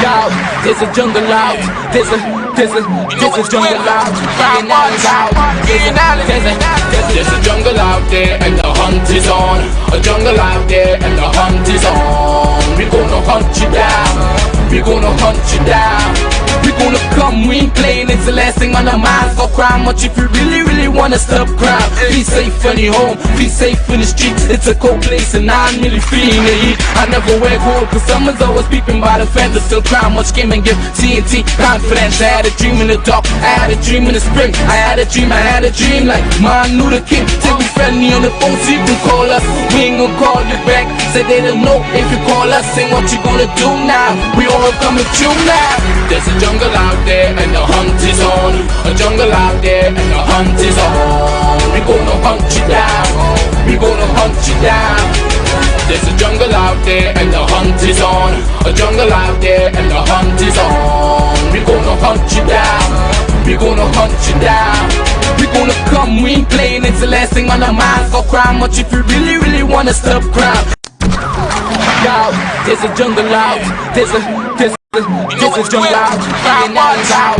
out, there's a jungle out, there's a jungle out, Ian Alleyne's out, there's a jungle out there and the hunt is on, a jungle out there and the hunt is on. We gonna hunt you down, we gonna hunt you down. We gonna come, we ain't playing, it's the last thing on our minds. Go crime much if you really wanna stop crime. Be safe in your home, be safe in the streets. It's a cold place and I'm really feeling the heat. I never wear gold cause someone's always peeping by the fence. Still crime much game and give TNT confidence. I had a dream in the dark, I had a dream in the spring. I had a dream like Martin Luther King. Take me friendly on the phone so you can call us. We ain't gonna call you back, say they don't know if you call us. Saying what you gonna do now, we all coming through now. There's a jungle out there and the hunt is on, a jungle out there and the hunt is on. We gonna hunt you down, we gonna hunt you down. There's a jungle out there and the hunt is on, a jungle out there and the hunt is on. We gonna hunt you down, we gonna hunt you down. We gonna come, we ain't playing, it's the last thing on our minds. Go crime much if you really wanna stop crime. Out, there's a jungle out, there's a jungle out, Ian Alleyne's out,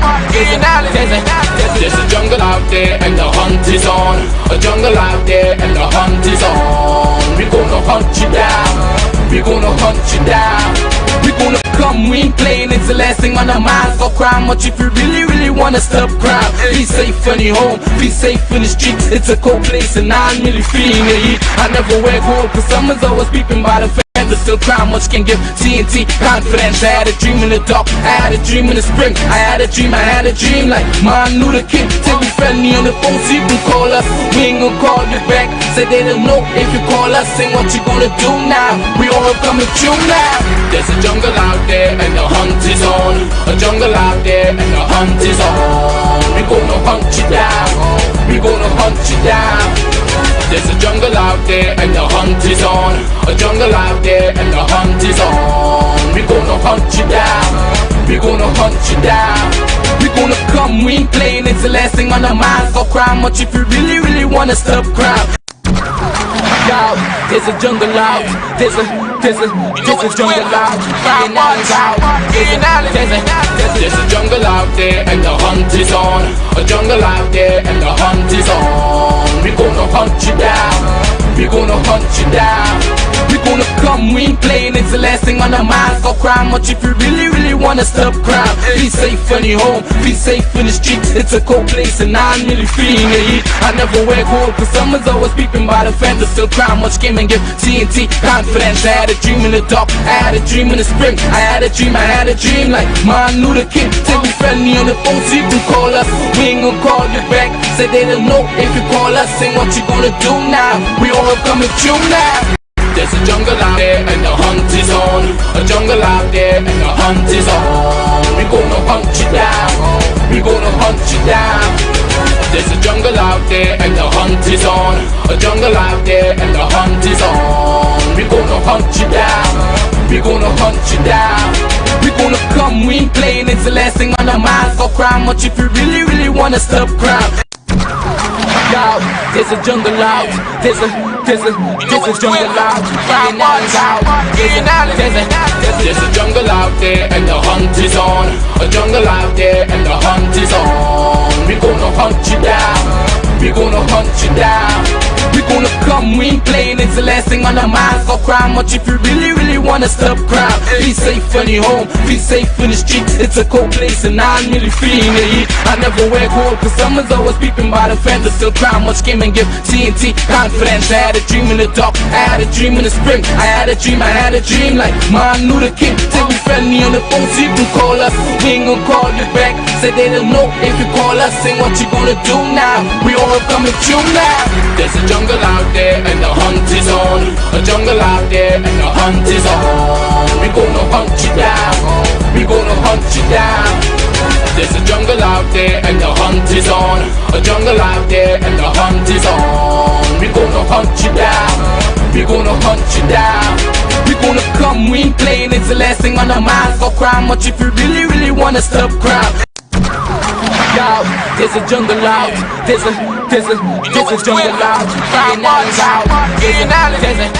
there's a jungle out there and the hunt is on, a jungle out there and the hunt is on. We gonna hunt you down, we gonna hunt you down. We gonna come, we ain't playing, it's the last thing on our minds. Go crime much if you really wanna stop crime. Be safe in your home, be safe in the streets. It's a cold place and I'm really feeling the heat. I never wear gold cause someone's always peeping by the fence. Still crime much can give TNT confidence. I had a dream in the dark, I had a dream in the spring. I had a dream like Martin Luther King. Take me friendly on the phone so you can call us. We ain't gonna call you back, say they don't know if you call us. Saying what you gonna do now, we all coming through now. There's a jungle out there and the hunt is on, a jungle out there and the hunt is on. We gonna hunt you down, we gonna hunt you down. There's a jungle out there and the hunt is on, a jungle out there and the hunt is on. We gonna hunt you down, we gonna hunt you down. We gonna come, we ain't playing, it's the last thing on our minds. Go crime much if you really wanna stop crime. Out, there's a jungle out, there's a jungle out, Ian Alleyne's out, there's a jungle out there and the hunt is on, a jungle out there and the hunt is on. We gonna hunt you down, we gonna hunt you down. We gonna come, we ain't playing, it's the last thing on our minds. Go crime much if you really wanna stop crime. Be safe in your home, be safe in the streets. It's a cold place and I'm really feeling the heat. I never wear gold cause someone's always peeping by the fence. Still crime much game and give TNT confidence. I had a dream in the dark, I had a dream in the spring. I had a dream like Martin Luther King. Take me friendly on the phone so you can call us. We ain't gonna call you back, say they don't know if you call us. Saying what you gonna do now, we all coming through now. There's a jungle out there and the hunt is on, a jungle out there and the hunt is on. We gonna hunt you down, we gonna hunt you down. There's a jungle out there and the hunt is on, a jungle out there and the hunt is on. We gonna hunt you down, we gonna hunt you down. We gonna come, we ain't playing, it's the last thing on our minds. Go crime much if you really wanna stop crime. Out, there's a jungle out, there's a jungle out, Ian Alleyne's out, there's a jungle out there and the hunt is on, a jungle out there and the hunt is on. We gonna hunt you down, we gonna hunt you down. We gonna come, we ain't playing, it's the last thing on our minds. Go crime much if you really wanna stop crime. Be safe in your home, be safe in the streets. It's a cold place and I'm really feeling the heat. I never wear gold cause someone's always peeping by the fence. Still crime much game and give TNT confidence. I had a dream in the dark, I had a dream in the spring. I had a dream like Martin Luther King. Take me friendly on the phone so you can call us. We ain't gonna call you back, say they don't know if you call us. Saying what you gonna do now, we all coming through now. There's a jungle out there and the hunt is on, a jungle out there and the hunt is on. We gonna hunt you down, we gonna hunt you down. There's a jungle out there and the hunt is on, a jungle out there and the hunt is on. We gonna hunt you down, we gonna hunt you down. We gonna come, we ain't playing, it's the last thing on our minds. Go crime much if you really wanna stop crime. Out, there's a jungle out, there's a jungle out, Ian Alleyne's out,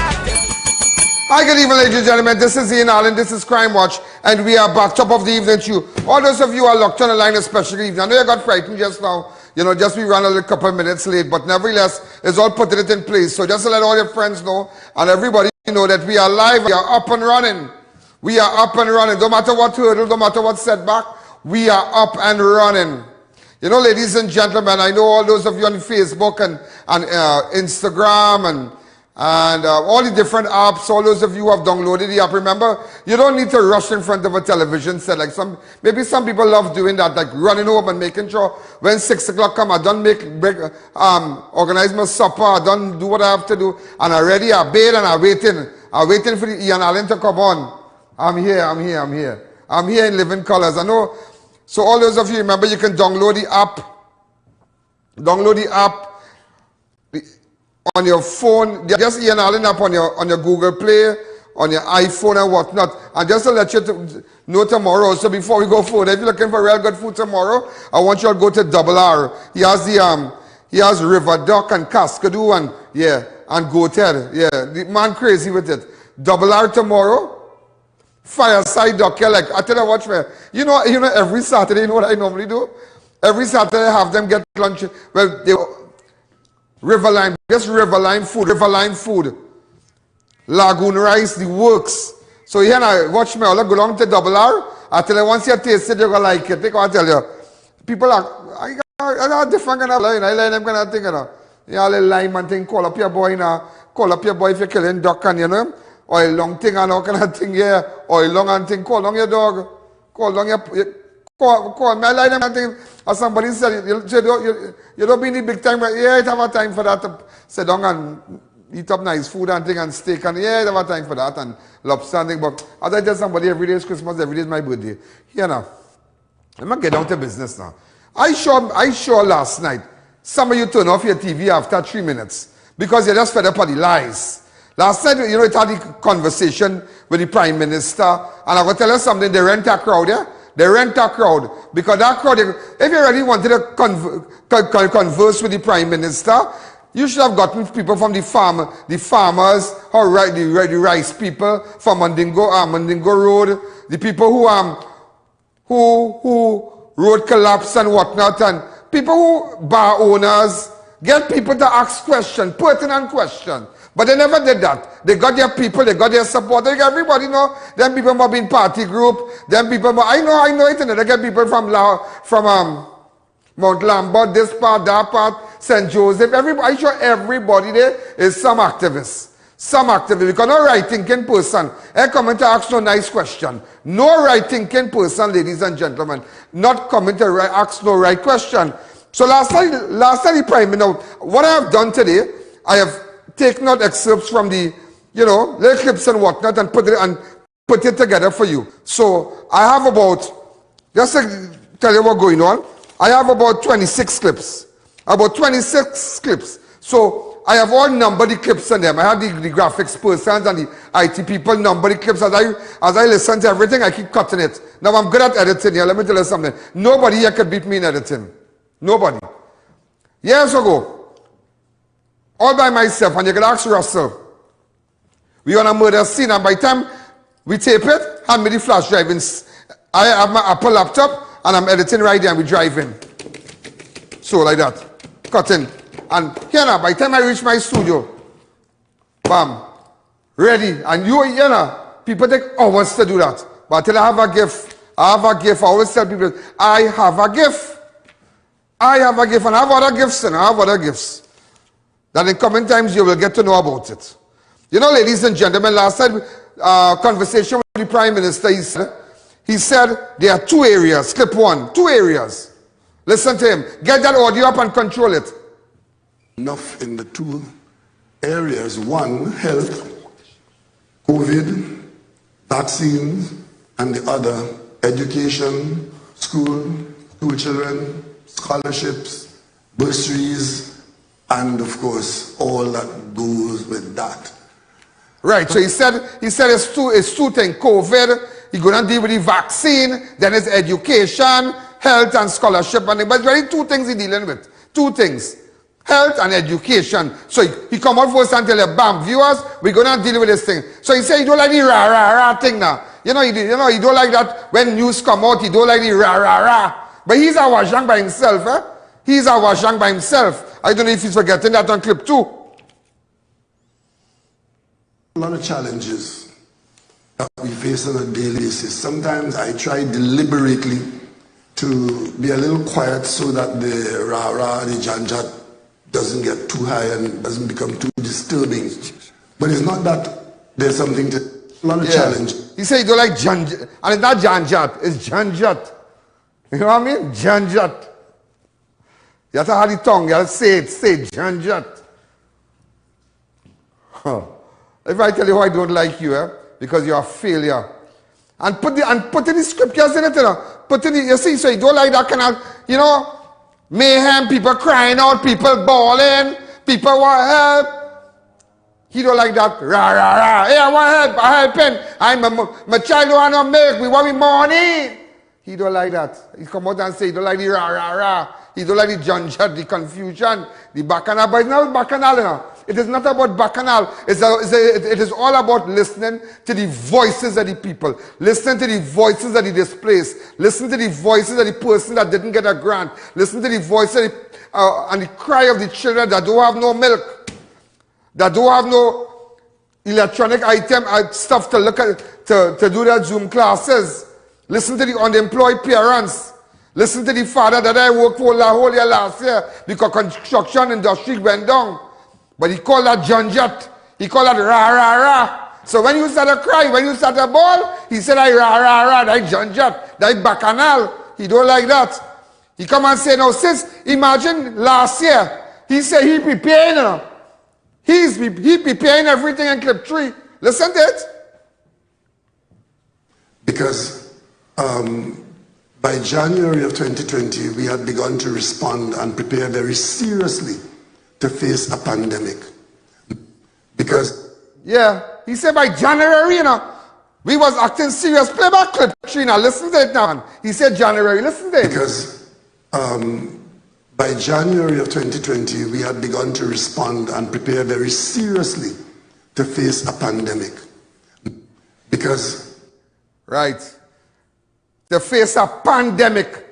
Hi, good evening, ladies and gentlemen. This is Ian Alleyne. This is Crime Watch, and we are back top of the evening to you. All those of you who are locked on the line, especially evening. I know you got frightened just now. You know, just we ran a little couple of minutes late, but nevertheless, it's all putting it in place. So just to let all your friends know and everybody know that we are live. We are up and running. We are up and running. No matter what hurdle, no matter what setback, we are up and running. You know, ladies and gentlemen, I know all those of you on Facebook and Instagram and all the different apps, all those of you who have downloaded the app. Remember, you don't need to rush in front of a television set. Like maybe some people love doing that, like running home and making sure when 6 o'clock come, I done organize my supper, I done do what I have to do, and I ready, I bathe, and I'm waiting for the Ian Alleyne to come on. I'm here. I'm here in living colors. I know. So all those of you, remember, you can download the app. On your phone, just Ian Alleyne app on your Google Play, on your iPhone and whatnot. And just to let you know tomorrow, so before we go forward, if you're looking for real good food tomorrow, I want you to go to Double R. He has River Duck and Cascadoo and Goat Head. Yeah, the man crazy with it. Double R tomorrow. Fireside Duck. Yeah, like I tell you what, you know, every Saturday, you know what I normally do? Every Saturday I have them get lunch. Well, they Riverline, just Riverline food. Lagoon rice, the works. So here now, watch me, I'll go along to Double R. I tell you, once you taste it, you're going to like it. Take what I tell you. People I got different kind of line. I like them kind of thing, you know. You know, little lime and thing, call up your boy now. Call up your boy if you're killing duck and, you know. Or a long thing and all kind of thing, yeah. Or a long and thing, call on your dog. Call on your... Call me, I like them and thing. As somebody said, you don't be in the big time, but yeah, it have a time for that to sit down and eat up nice food and thing and steak and yeah, it have a time for that and lobster and thing. But as I tell somebody, every day is Christmas, every day is my birthday. You know, I'm going to get down to business now. I sure last night, some of you turn off your TV after 3 minutes because you're just fed up on the lies. Last night, you know, it had a conversation with the Prime Minister, and I'm going to tell you something, they rent a crowd, yeah? They rent a crowd, because that crowd, if you really wanted to converse with the Prime Minister, you should have gotten people from the farmers, or the rice people from Mandingo Road, the people who road collapse and whatnot, and people who bar owners, get people to ask questions, pertinent questions. But they never did that. They got their people, they got their support. They got everybody know. Them people might be in party group. Them people, I know it. They get people from Mount Lambert, this part, that part, St. Joseph. Everybody, I'm sure everybody there is some activist. Some activist. Because no right-thinking person coming to ask no nice question. No right-thinking person, ladies and gentlemen, not coming to ask no right question. So last night the Prime Minister, what I have done today, I have taken out excerpts from the, you know, little clips and whatnot and put it together for you. So I have about, just to tell you what's going on, I have about 26 clips. About 26 clips. So I have all numbered the clips in them. I have the graphics persons and the IT people number the clips. As I listen to everything, I keep cutting it. Now I'm good at editing here. Let me tell you something. Nobody here could beat me in editing. Nobody. Years ago, all by myself, and you can ask Russell. We on a murder scene, and by the time we tape it, hand me the flash drive. I have my Apple laptop, and I'm editing right there, and we driving. So, like that. Cutting. And here now, by the time I reach my studio, bam, ready. And you know, people take hours to do that. But until I have a gift, I always tell people, I have a gift. I have a gift, and I have other gifts, and I have other gifts. That in coming times you will get to know about it. You know, ladies and gentlemen, last night, conversation with the Prime Minister, he said there are 2 areas. Clip 1, 2 areas. Listen to him. Get that audio up and control it. Enough in the 2 areas. 1, health, COVID, vaccines, and the other, education, school children, scholarships, bursaries, and of course, all that goes with that. Right, so he said it's two things. COVID, he's going to deal with the vaccine, then it's education, health and scholarship, but it's really 2 things he's dealing with. 2 things. health and education. So he come out first and tell you, bam, viewers, we're going to deal with this thing. So he say he don't like the rah, rah, rah thing now. You know, he don't like that when news come out, he don't like the rah, rah, rah. But he's a washang by himself, eh? He's a washang by himself. I don't know if he's forgetting that on clip 2. A lot of challenges that we face on a daily basis. Sometimes I try deliberately to be a little quiet so that the rah-rah, the janjat doesn't get too high and doesn't become too disturbing. But it's not that there's something to, a lot of challenge. He said you don't like janjat, and it's not janjat, it's janjat. You know what I mean? Janjat. You have to have the tongue, you have to say janjat. Huh. If I tell you why I don't like you, because you're a failure. And put in the scriptures in it, you know. Put in the, you see, so you don't like that kind of, you know, mayhem, people crying out, people bawling, people want help. He don't like that. Rah, rah, rah. Hey, I want help. I'm helping. My child don't want no milk. We want money. He don't like that. He come out and say he don't like the rah, rah, rah. He don't like the janjat, the confusion, the bacchanal. But it's not bacchanal, you know. It is not about bacchanal. It is all about listening to the voices of the people. Listening to the voices of the displaced. Listen to the voices of the person that didn't get a grant. Listen to the voice of and the cry of the children that don't have no milk. That don't have no electronic item stuff to look at, to do their Zoom classes. Listen to the unemployed parents. Listen to the father that I worked for the whole year last year because construction industry went down. But he called that janjat. He called that rah, rah, rah. So when you start to cry, when you start to bawl, he said, I rah, rah, rah, that janjat, that bacchanal. He don't like that. He come and say, now sis, imagine last year, he said he preparing, you know. He preparing everything in clip 3. Listen to it. Because by January of 2020, we had begun to respond and prepare very seriously to face a pandemic. Because yeah, he said by January, you know, we was acting serious. Play back clip 3 now, listen to it now. He said January, listen to it. Because by January of 2020, we had begun to respond and prepare very seriously to face a pandemic. Because right, to face a pandemic.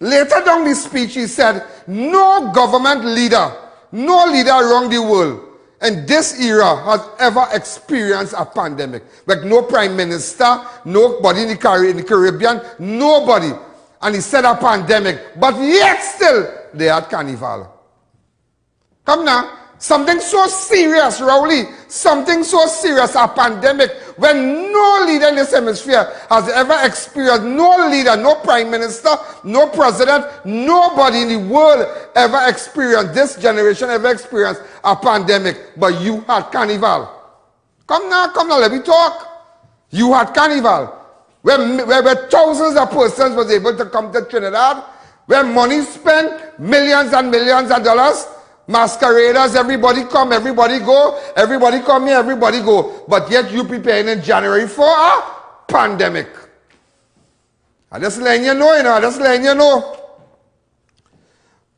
Later down the speech, he said, no government leader, no leader around the world in this era has ever experienced a pandemic. Like no prime minister, nobody in the Caribbean, nobody. And he said a pandemic, but yet still they had carnival. Come now, something so serious, Rowley, something so serious, a pandemic, when no leader in this hemisphere has ever experienced, no leader, no prime minister, no president, nobody in the world ever experienced, this generation ever experienced a pandemic, but you had carnival. Come now, let me talk. You had carnival. Where thousands of persons was able to come to Trinidad, where money spent, millions and millions of dollars, masqueraders, everybody come, everybody go, everybody come here, everybody go. But yet you preparing in January for a pandemic. I just letting you know, I just letting you know.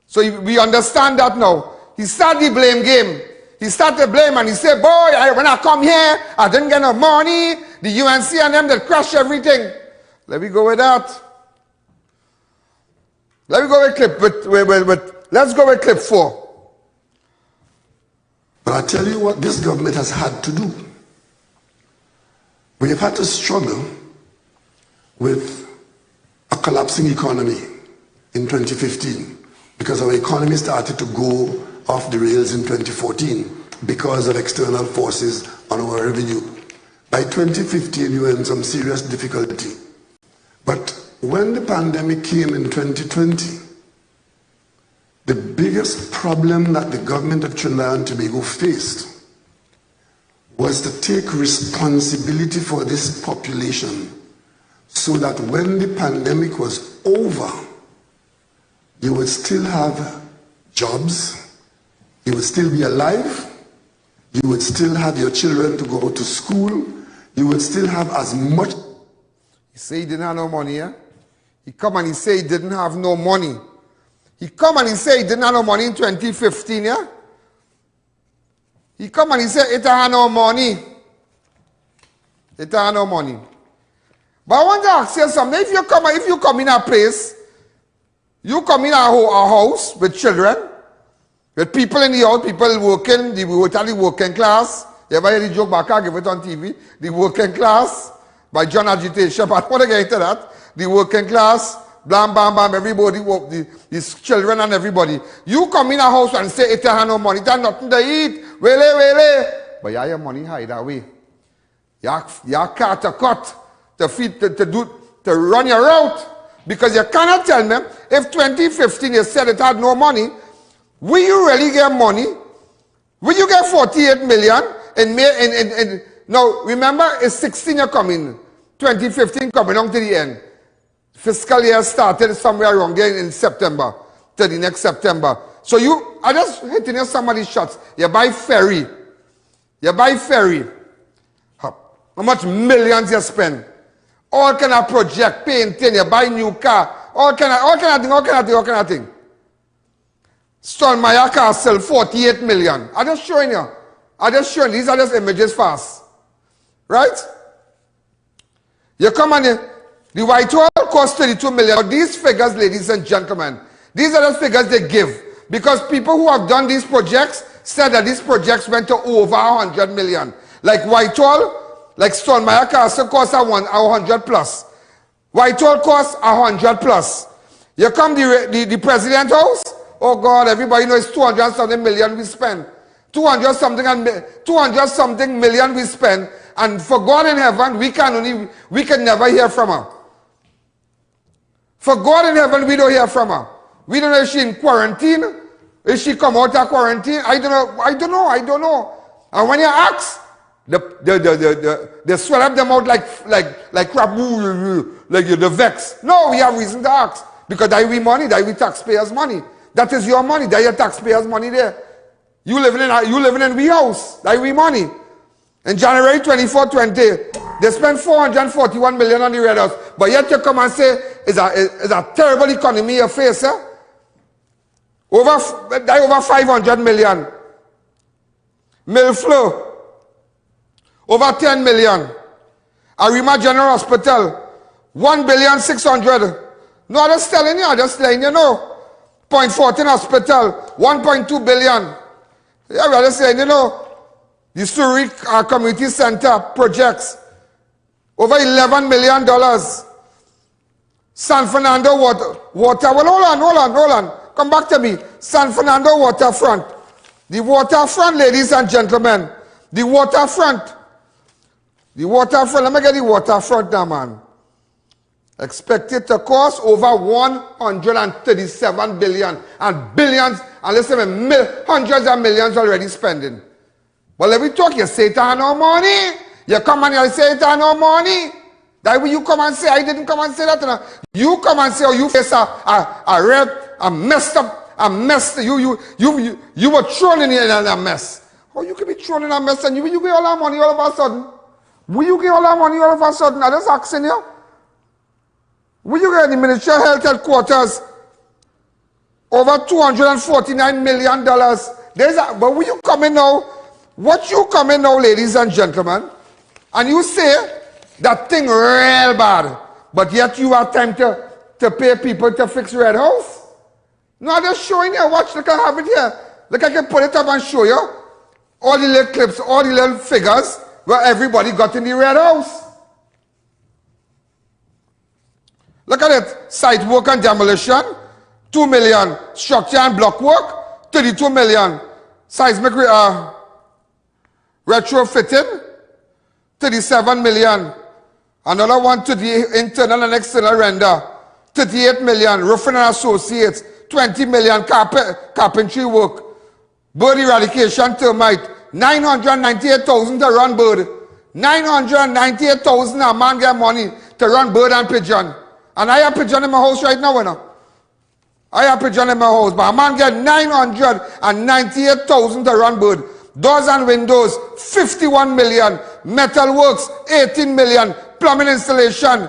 So we understand that now. He started the blame game. He started to blame and he said, boy, when I come here, I didn't get no money. The UNC and them, they crash everything. Let me go with that. Let me go with clip, let's go with clip 4. But I tell you what this government has had to do. We have had to struggle with a collapsing economy in 2015 because our economy started to go off the rails in 2014 because of external forces on our revenue. By 2015, we were in some serious difficulty. But when the pandemic came in 2020, the biggest problem that the government of Trinidad and Tobago faced was to take responsibility for this population so that when the pandemic was over, you would still have jobs, you would still be alive, you would still have your children to go to school, you would still have as much. He said he didn't have no money, yeah? He come and he said he didn't have no money. He come and he say he didn't have no money in 2015, yeah? He come and he say it had no money. It had no money. But I want to ask you something. If you come in a place, you come in a house with children, with people in the house, people working, the working class. You ever hear the joke back? I give it on TV. The working class by John Agitation. But I want to get into that. The working class, blam, bam, bam, everybody, these children and everybody. You come in a house and say, it has no money, it has nothing to eat, really. But you have your money hide away. You have cut to cut, to feed, to run your route. Because you cannot tell me, if 2015 you said it had no money, will you really get money? Will you get 48 million in May? Now, remember, it's 16 year coming, 2015 coming on to the end. Fiscal year started somewhere around there in September, to the next September. So I just hitting you somebody's shots. You buy ferry. How much millions you spend? All kind of project, painting, you buy new car, all kind of thing. Stolmaya Castle, 48 million. I'm just showing you. These are just images fast. Right? You come and the Whitehall cost 32 million. But these figures, ladies and gentlemen, these are the figures they give. Because people who have done these projects said that these projects went to over 100 million. Like Whitehall, like Stolmaya Castle cost 100 plus. Whitehall cost 100 plus. You come the President House, oh God, everybody knows 200 something million we spend. 200 something million we spend. And for God in heaven, we can never hear from her. For God in heaven, we don't hear from her. We don't know if she's in quarantine. If she come out of quarantine, I don't know. And when you ask, they swell up them out like crap, like the vex. No, we have reason to ask. Because that we money, that we taxpayers' money. That is your money, that your taxpayers' money there. You living in we house, that we money. In January 24, 20, they spent 441 million on the Red House. But yet you come and say, it's a terrible economy you face, eh? Over 500 million. Milflow, over 10 million. Arima General Hospital, 1,600,000,000. No, I'm just telling you, I'm just letting you know. Point 14 Hospital, 1.2 billion. Yeah, I'm just saying, you know. The Surrey Community Center projects, over $11 million. San Fernando water. Well, hold on. Come back to me. San Fernando waterfront. The waterfront, ladies and gentlemen. The waterfront. Let me get the waterfront now, man. Expected to cost over 137 billion. And billions, and listen, hundreds of millions already spending. But let me talk, you say it had no money. You come and you say it had no money. That way you come and say, I didn't come and say that. You come and say, oh, you face a rep, a messed up, you were thrown in a mess. Oh, you could be thrown in a mess and you get all that money all of a sudden. Will you get all that money all of a sudden? I'm just asking you. Will you get the Ministry of Health Headquarters over $249 million? But will you come in now? What you come in now, ladies and gentlemen, and you say that thing real bad, but yet you have time to pay people to fix Red House? No, I'm just showing you. Watch, look, I have it here. Look, I can put it up and show you all the little clips, all the little figures where everybody got in the Red House. Look at it. Site work and demolition, 2 million. Structure and block work, 32 million. Seismic retrofitting, 37 million. Another one to the internal and external render, 38 million. Roofing and associates, 20 million. Carpentry work. Bird eradication termite, 998,000 to run bird. 998,000 a man get money to run bird and pigeon. And I have pigeon in my house right now, you know. I have pigeon in my house, but a man get 998,000 to run bird. Doors and windows, 51 million. Metal works, 18 million. Plumbing installation,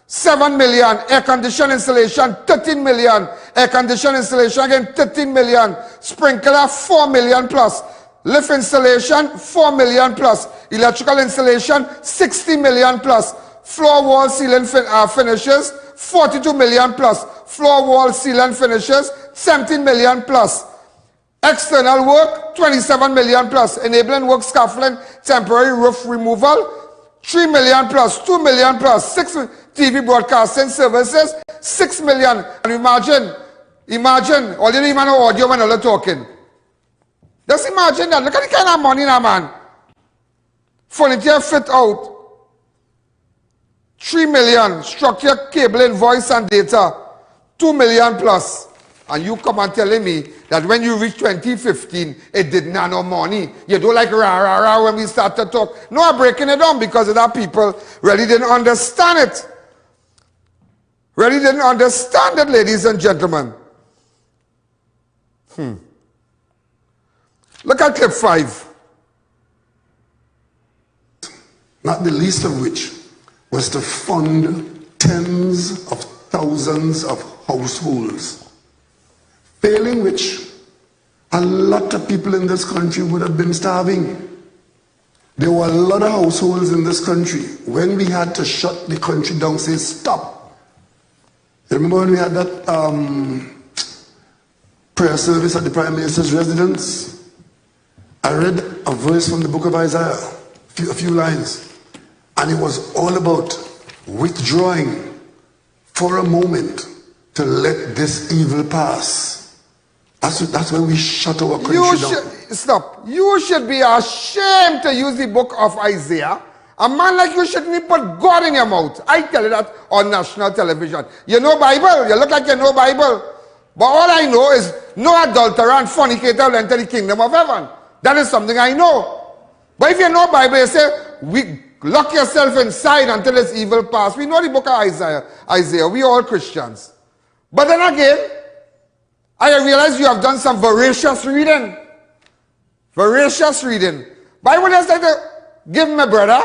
7 million. Air condition installation, 13 million. Air condition installation, again, 13 million. Sprinkler, 4 million plus. Lift installation, 4 million plus. Electrical installation, 60 million plus. Floor wall ceiling finishes, 42 million plus. Floor wall ceiling finishes, 17 million plus. External work, 27 million plus. Enabling work, scaffolding, temporary roof removal, 3 million plus, 2 million plus. 6 TV broadcasting services, 6 million. And imagine, all you need man audio when they're talking. Just imagine that. Look at the kind of money now, man. Furniture fit out. 3 million. Structure, cabling, voice and data. 2 million plus. And you come and telling me that when you reach 2015, it did not no money. You do like rah, rah, rah when we start to talk. No, I'm breaking it down because of that people really didn't understand it. Really didn't understand it, ladies and gentlemen. Look at clip 5. Not the least of which was to fund tens of thousands of households, failing which a lot of people in this country would have been starving. There were a lot of households in this country when we had to shut the country down, say stop. You remember when we had that prayer service at the Prime Minister's residence? I read a verse from the book of Isaiah, a few lines, and it was all about withdrawing for a moment to let this evil pass. That's when we shut our country down. Stop. You should be ashamed to use the book of Isaiah. A man like you shouldn't even put God in your mouth. I tell you that on national television. You know Bible. You look like you know Bible. But all I know is no adulterer and fornicator will enter the kingdom of heaven. That is something I know. But if you know Bible, you say, lock yourself inside until this evil pass. We know the book of Isaiah. We all Christians. But then again, I realize you have done some voracious reading. Voracious reading. Bible just like to give me, brother,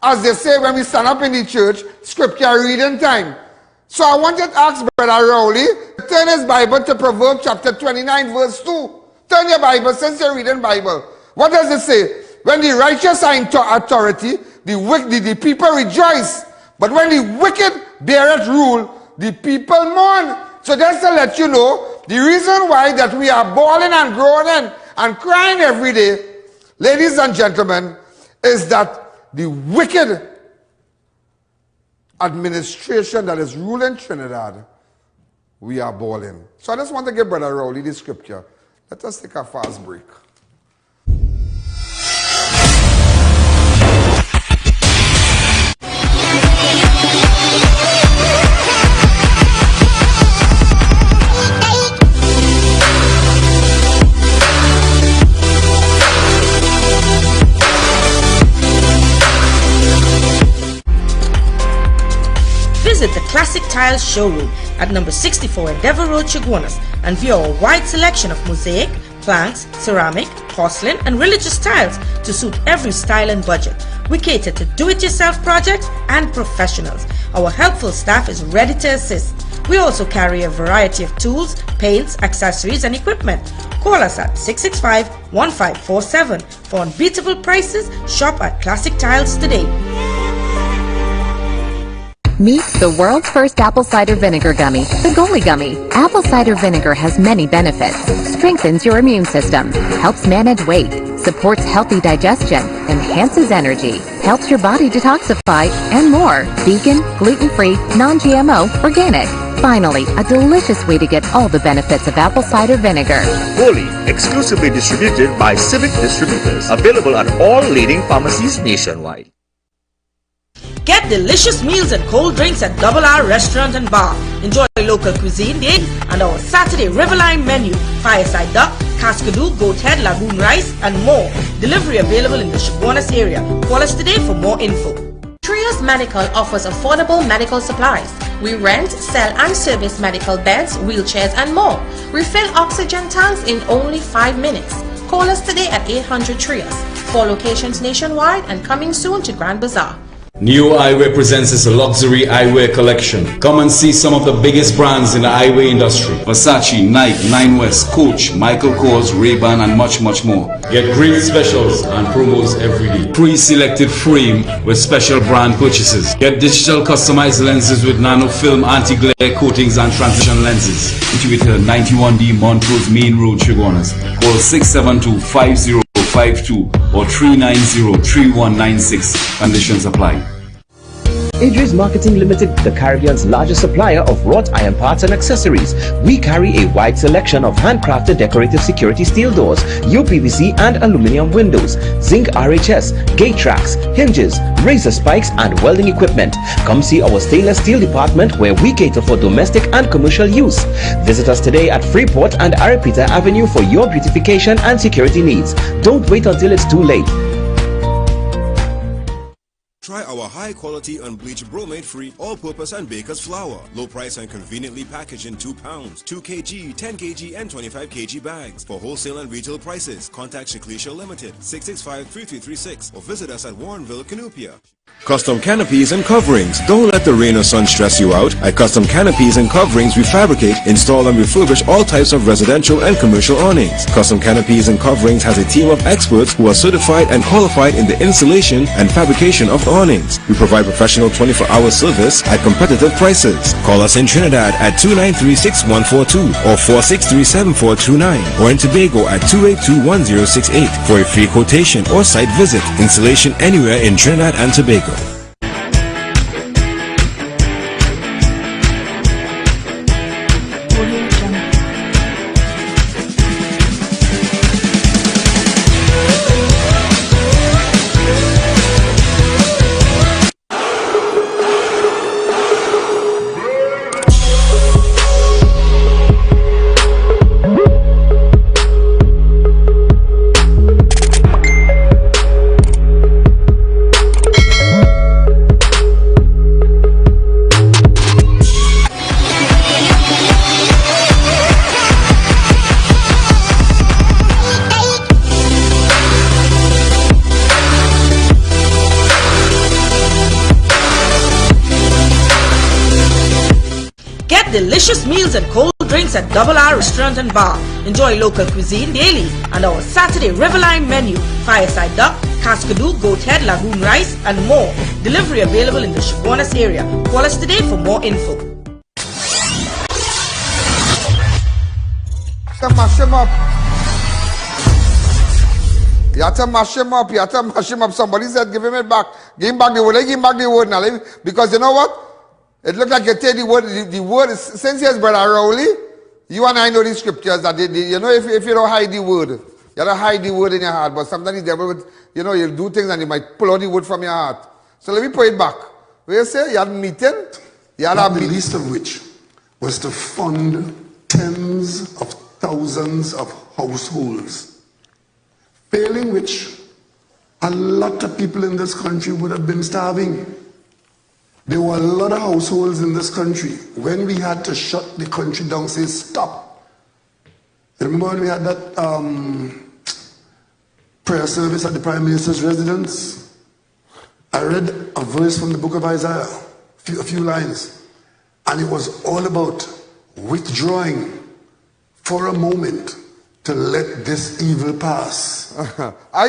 as they say when we stand up in the church, scripture reading time. So I wanted to ask Brother Rowley, turn his Bible to Proverbs chapter 29 verse 2. Turn your Bible since you're reading Bible. What does it say? When the righteous are in authority, the people rejoice. But when the wicked beareth rule, the people mourn. So just to let you know, the reason why that we are bawling and groaning and crying every day, ladies and gentlemen, is that the wicked administration that is ruling Trinidad, we are bawling. So I just want to give Brother Rowley the scripture. Let us take a fast break. Visit the Classic Tiles showroom at number 64 Endeavour Road, Chaguanas, and view our wide selection of mosaic, planks, ceramic, porcelain, and religious tiles to suit every style and budget. We cater to do-it-yourself projects and professionals. Our helpful staff is ready to assist. We also carry a variety of tools, paints, accessories, and equipment. Call us at 665-1547 for unbeatable prices. Shop at Classic Tiles today. Meet the world's first apple cider vinegar gummy, the Goalie Gummy. Apple cider vinegar has many benefits. Strengthens your immune system, helps manage weight, supports healthy digestion, enhances energy, helps your body detoxify, and more. Vegan, gluten-free, non-GMO, organic. Finally, a delicious way to get all the benefits of apple cider vinegar. Goalie, exclusively distributed by Civic Distributors. Available at all leading pharmacies nationwide. Get delicious meals and cold drinks at Double R Restaurant and Bar. Enjoy local cuisine days and our Saturday Riverline menu. Fireside duck, cascadoo, goat head, lagoon rice, and more. Delivery available in the Chaguanas area. Call us today for more info. Trios Medical offers affordable medical supplies. We rent, sell, and service medical beds, wheelchairs, and more. Refill oxygen tanks in only 5 minutes. Call us today at 800 Trios. 4 locations nationwide and coming soon to Grand Bazaar. New Eyewear presents its luxury eyewear collection. Come and see some of the biggest brands in the eyewear industry. Versace, Nike, Nine West, Coach, Michael Kors, Ray-Ban and much more. Get great specials and promos every day. Pre-selected frame with special brand purchases. Get digital customized lenses with nano film anti-glare coatings and transition lenses. Situated 91D Montrose Main Road, Chaguanas. Call 672-5052 or 390-3196. Conditions apply. Idris Marketing Limited, the Caribbean's largest supplier of wrought iron parts and accessories. We carry a wide selection of handcrafted decorative security steel doors, UPVC and aluminum windows, zinc RHS, gate tracks, hinges, razor spikes and welding equipment. Come see our stainless steel department where we cater for domestic and commercial use. Visit us today at Freeport and Aripita Avenue for your beautification and security needs. Don't wait until it's too late. Try our high-quality unbleached bromate-free all-purpose and baker's flour. Low price and conveniently packaged in 2 pounds, 2 kg, 10 kg and 25 kg bags. For wholesale and retail prices, contact Shiklisha Limited, 665-3336 or visit us at Warrenville, Canupia. Custom canopies and coverings. Don't let the rain or sun stress you out. At Custom Canopies and Coverings, we fabricate, install and refurbish all types of residential and commercial awnings. Custom Canopies and Coverings has a team of experts who are certified and qualified in the installation and fabrication of awnings. We provide professional 24-hour service at competitive prices. Call us in Trinidad at 293-6142 or 463-7429 or in Tobago at 282-1068 for a free quotation or site visit. Installation anywhere in Trinidad and Tobago. Delicious meals and cold drinks at Double R Restaurant and Bar. Enjoy local cuisine daily and our Saturday Riverline menu. Fireside duck, cascadoo, goat head, lagoon rice and more. Delivery available in the Chaguanas area. Call us today for more info. Mash him up. You have to mash him up. You have to mash him up. Somebody said give him it back. Give him back the word. Give him back the word now. Because you know what? It looked like you take the word is, since yes, Brother Rowley, you and I know the scriptures that you know, if you don't hide the word, you don't hide the word in your heart, but sometimes the devil would, you know, you'll do things and you might pull out the word from your heart. So let me put it back. What you say? You had a meeting? You had a meeting. The least of which was to fund tens of thousands of households, failing which a lot of people in this country would have been starving. There were a lot of households in this country when we had to shut the country down, say stop. Remember when we had that prayer service at the Prime Minister's residence? I read a verse from the book of Isaiah, a few lines, and it was all about withdrawing for a moment to let this evil pass. I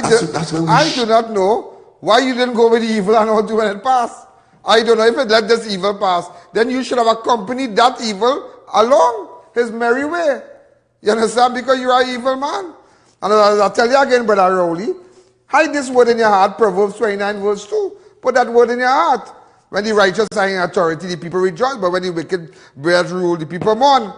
do not know why you didn't go with the evil and not do when it passed. I don't know if it let this evil pass. Then you should have accompanied that evil along his merry way. You understand? Because you are an evil man. And I'll tell you again, Brother Rowley, hide this word in your heart, Proverbs 29 verse 2. Put that word in your heart. When the righteous are in authority, the people rejoice, but when the wicked bears rule, the people mourn.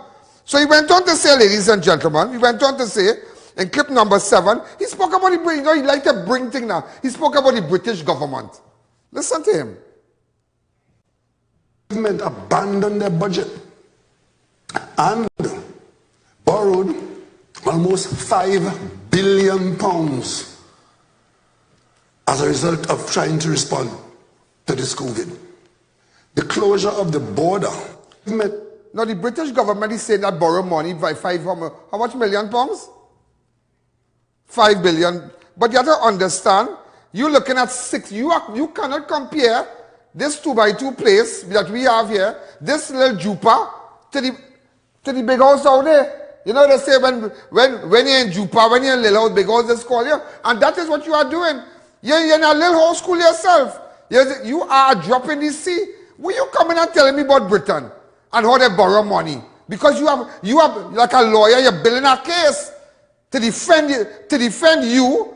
So he went on to say, ladies and gentlemen, he went on to say, in clip number 7, he spoke about the, you know, he liked to bring thing now. He spoke about the British government. Listen to him. Government abandoned their budget and borrowed almost £5 billion as a result of trying to respond to this COVID. The closure of the border. Now the British government is saying that borrow money by how much million pounds? 5 billion. But you have to understand, you're looking at 6. You cannot compare this 2x2 place that we have here, this little jupa to the big house out there. You know they say when you're in jupa, when you're in little house, big house, they call you. And that is what you are doing. You're in a little house school yourself. You are dropping the sea. Will you coming and telling me about Britain and how they borrow money? Because you have like a lawyer, you're building a case to defend you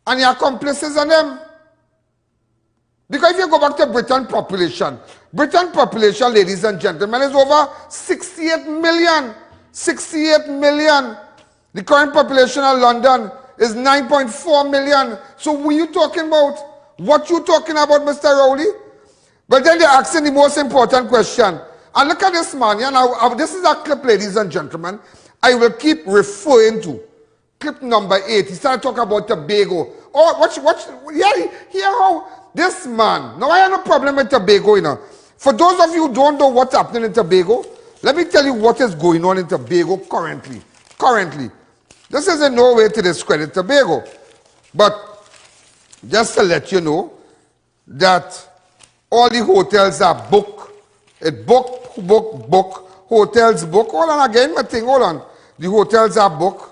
and your accomplices and them. Because if you go back to Britain population, ladies and gentlemen, is over 68 million. 68 million. The current population of London is 9.4 million. So what are you talking about? What you talking about, Mr. Rowley? But then they're asking the most important question. And look at this man. Yeah, now, this is a clip, ladies and gentlemen, I will keep referring to. Clip number 8. He started talking about Tobago. Oh, hear how this man. Now, I have no problem with Tobago, you know. For those of you who don't know what's happening in Tobago, let me tell you what is going on in Tobago currently. This is in no way to discredit Tobago. But just to let you know that all the hotels are booked. It book. Hotels book. Hold on again, my thing, hold on. The hotels are booked.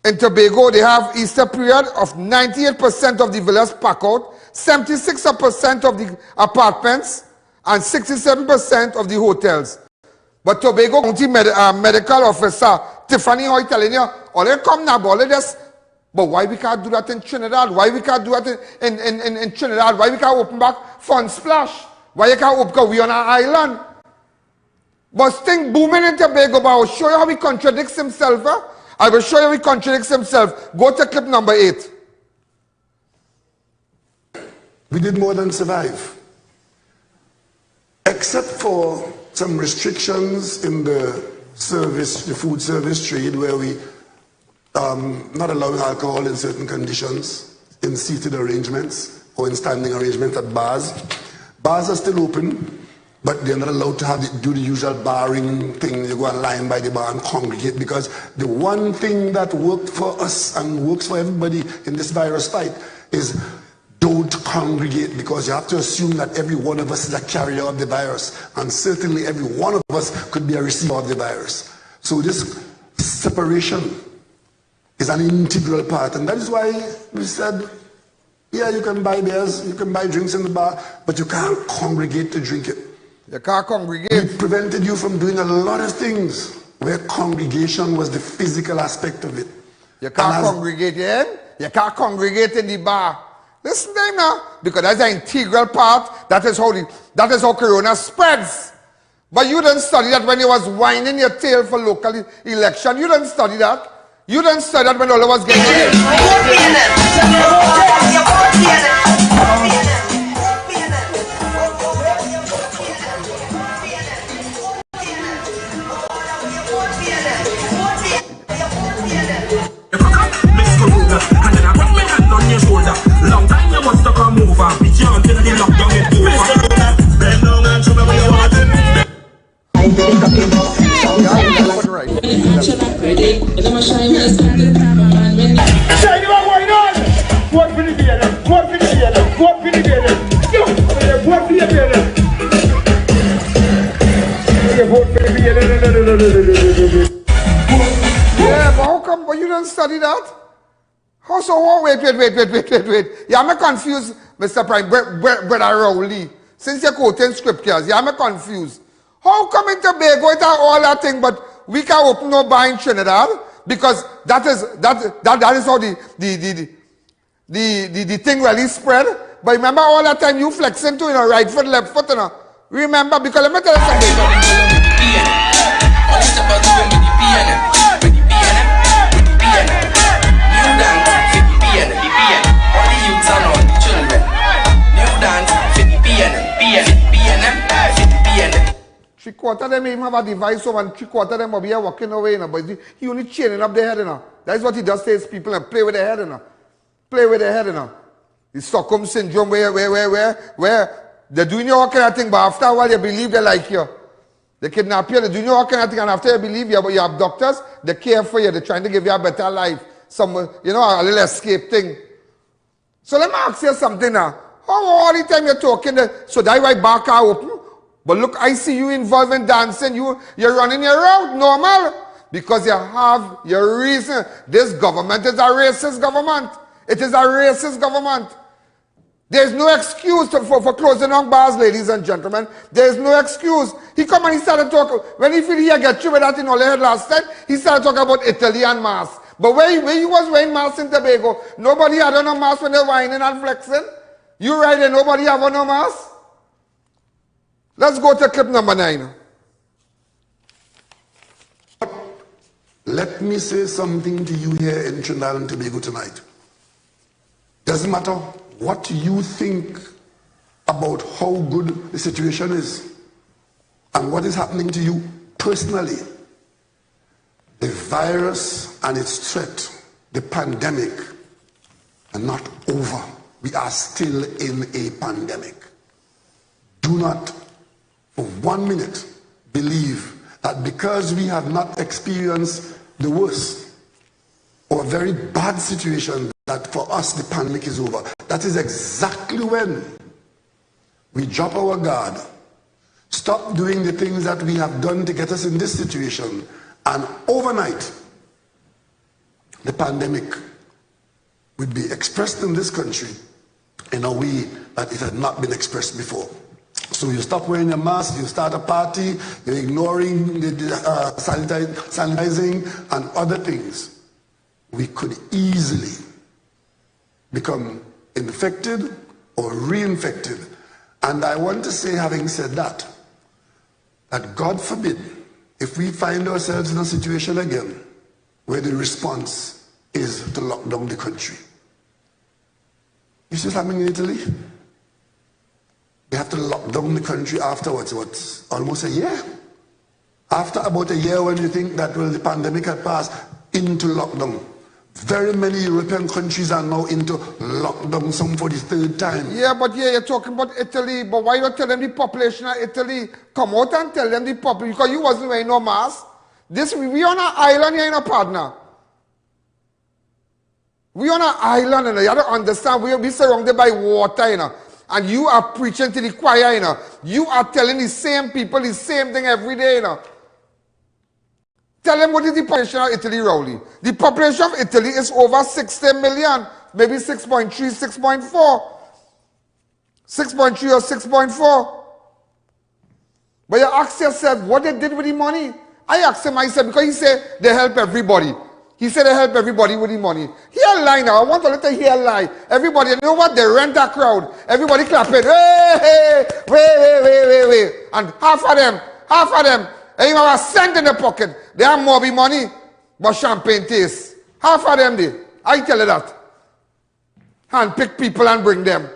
In Tobago, they have Easter period of 98% of the villas pack out, 76% of the apartments, and 67% of the hotels. But Tobago County Medical Officer Tiffany Hoy telling you, all they come now, all they just, but why we can't do that in Trinidad? Why we can't do that in Trinidad? Why we can't open back Fun Splash? Why you can't open we on an island? But thing booming in Tobago, but I'll show you how he contradicts himself. I will show you how he contradicts himself. Go to clip number 8. We did more than survive. Except for some restrictions in the food service trade, where we not allowing alcohol in certain conditions, in seated arrangements or in standing arrangements at bars. Bars are still open, but they're not allowed to do the usual barring thing. You go and line by the bar and congregate, because the one thing that worked for us and works for everybody in this virus fight is don't congregate, because you have to assume that every one of us is a carrier of the virus, and certainly every one of us could be a receiver of the virus. So this separation is an integral part, and that is why we said, yeah, you can buy beers, you can buy drinks in the bar, but you can't congregate to drink it. You can't congregate. It prevented you from doing a lot of things where congregation was the physical aspect of it. You can't congregate in, you can't congregate in the bar. Listen to him now, because that's an integral part. That is how Corona spreads. But you didn't study that when you was whining your tail for local election. You didn't study that. You didn't study that when all of us getting long time you must come over. We can't tell the lockdown is over. Bend down and show me what you want. Shiny one going on. What will it be? What will it be? What will it be? What will it be? Yeah, but how come you don't study that? How so? Oh, wait. Yeah, I'm confused, Mr. Prime, Brother Rowley. Since you're quoting scriptures, yeah, I'm confused. How come in Tobago it are all that thing, but we can't open no bar in Trinidad? Because that is how the thing really spread. But remember all that time you flexing to, you know, right foot, left foot, you know. Remember, because let me tell you something. Three-quarter of them even have a device over, and three-quarter of them will be here walking away, you know, but he only chaining up their head, you know. That's what he does to his people, and play with their head, you know. Play with their head, you know. The Stockholm Syndrome where they're doing all kind of thing, but after a while you believe they like you. They kidnap you, they're doing all kind of thing, and after you believe you have doctors, they care for you, they're trying to give you a better life. Some, you know, a little escape thing. So let me ask you something now. all the time you're talking, so that why back are open. But look, I see you involved in dancing. You're running your route, normal. Because you have your reason. This government is a racist government. It is a racist government. There's no excuse for closing down bars, ladies and gentlemen. There's no excuse. He come and he started talking. When he feel he get you with that in all head last time, he started talking about Italy and mask. But where he was wearing masks in Tobago, nobody had on a mask when they're whining and flexing. You right there, nobody have on a mask. Let's go to clip number 9. Let me say something to you here in Trinidad and Tobago tonight. Doesn't matter what you think about how good the situation is and what is happening to you personally. The virus and its threat, the pandemic, are not over. We are still in a pandemic. Do not for 1 minute believe that because we have not experienced the worst or a very bad situation that for us the pandemic is over. That is exactly when we drop our guard, stop doing the things that we have done to get us in this situation, and overnight the pandemic would be expressed in this country in a way that it had not been expressed before. So you stop wearing your mask, you start a party, you're ignoring the sanitizing and other things. We could easily become infected or reinfected. And I want to say, having said that God forbid, if we find ourselves in a situation again where the response is to lock down the country. You see what's happening in Italy? They have to lock down the country afterwards, almost a year. After about a year, when you think that the pandemic had passed, into lockdown. Very many European countries are now into lockdown, some for the 3rd time. Yeah, but you're talking about Italy, but why not tell them the population of Italy? Come out and tell them the population, because you wasn't wearing no mask. We on an island here, partner. We on an island, and you have to understand, we surrounded by water, And you are preaching to the choir, You are telling the same people the same thing every day, Tell them what is the population of Italy, Rowley. The population of Italy is over 60 million, maybe 6.3, 6.4. 6.3 or 6.4. But you ask yourself what they did with the money. I asked him myself because he said they help everybody. He said they help everybody with the money. Hear a lie now. I want to let you hear a lie. Everybody, you know what? They rent a crowd. Everybody clapping. Hey, wait. And half of them, they have a cent in the pocket. They have more money, but champagne taste. Half of them, I tell you that. And pick people and bring them.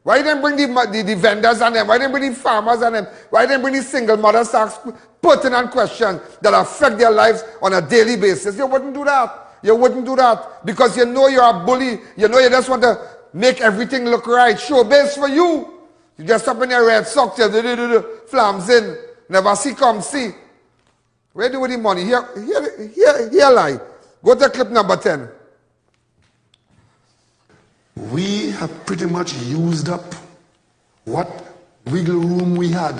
Why didn't bring the vendors and them? Why didn't bring the farmers and them? Why didn't bring the single mothers to ask pertinent questions that affect their lives on a daily basis? You wouldn't do that. You wouldn't do that. Because you know you're a bully. You know you just want to make everything look right. Showbiz for you. You just up in your red socks, flams in. Never see, come see. Where do with the money? Here lie. Go to clip number 10. We have pretty much used up what wiggle room we had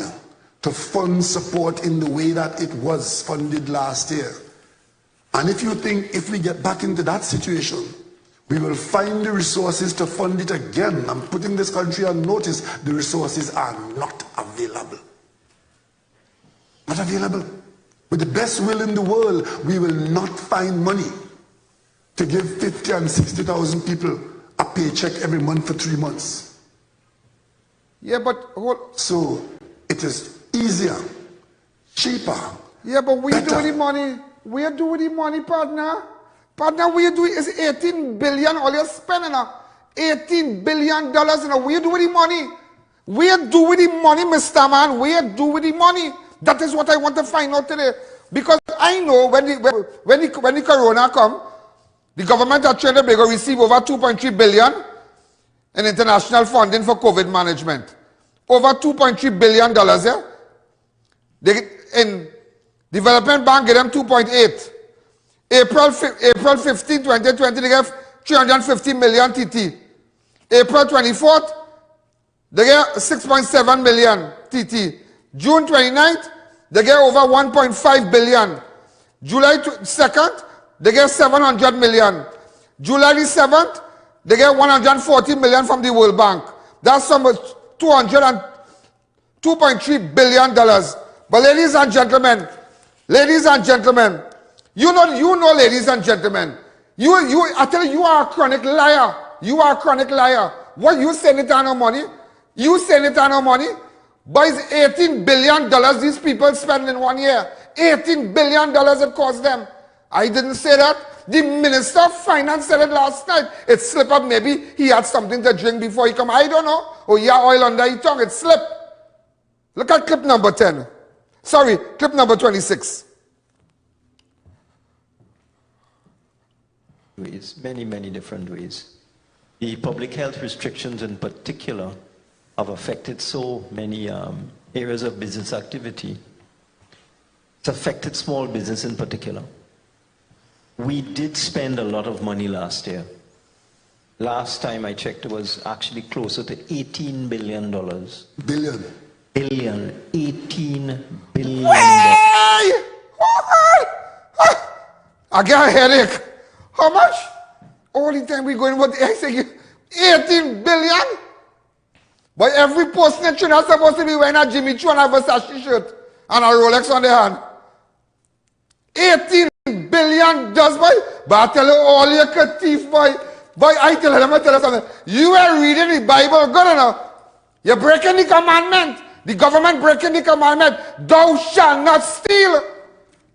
to fund support in the way that it was funded last year. And if you think if we get back into that situation, we will find the resources to fund it again. I'm putting this country on notice. The resources are not available. Not available. With the best will in the world, we will not find money to give 50 and 60,000 people a paycheck every month for 3 months. Yeah, but so it is easier, cheaper. Yeah, but we better. do with the money. We do with the money, partner. Partner, we do is 18 billion all you're spending. $18 billion. We do with the money. We do with the money, Mr. Man. We do with the money. That is what I want to find out today. Because I know when the corona come, the government of Trinidad and Tobago receive over $2.3 billion in international funding for COVID management. Over $2.3 billion, yeah? In Development Bank give them 2.8. April 15, 2020, they gave 350 million TT. April 24th, they get 6.7 million TT. June 29th, they get over 1.5 billion. July 2nd, they get 700 million. July the 7th, they get 140 million from the World Bank. That's some $2.3 billion. But ladies and gentlemen, you know, ladies and gentlemen, I tell you, you are a chronic liar. You are a chronic liar. What you saying it on no money? You saying it on no money? But it's $18 billion these people spend in 1 year. $18 billion it cost them. I didn't say that. The Minister of Finance said it last night. It slipped up. Maybe he had something to drink before he come. I don't know. Or he had oil under his tongue. It slipped. Look at clip number 10. Sorry, clip number 26. Many different ways. The public health restrictions in particular have affected so many areas of business activity. It's affected small business in particular. We did spend a lot of money last year. Last time I checked, it was actually closer to $18 billion. Billion. $18 billion. I get a headache. How much? All the time we going with I say 18 billion? But every person in Trinidad supposed to be wearing a Jimmy Choo and a Versace shirt and a Rolex on their hand. 18 billion does, boy. But I tell you, all your cut thief, boy. Boy, I tell you something. You are reading the Bible, good enough. You're breaking the commandment. The government breaking the commandment. Thou shalt not steal.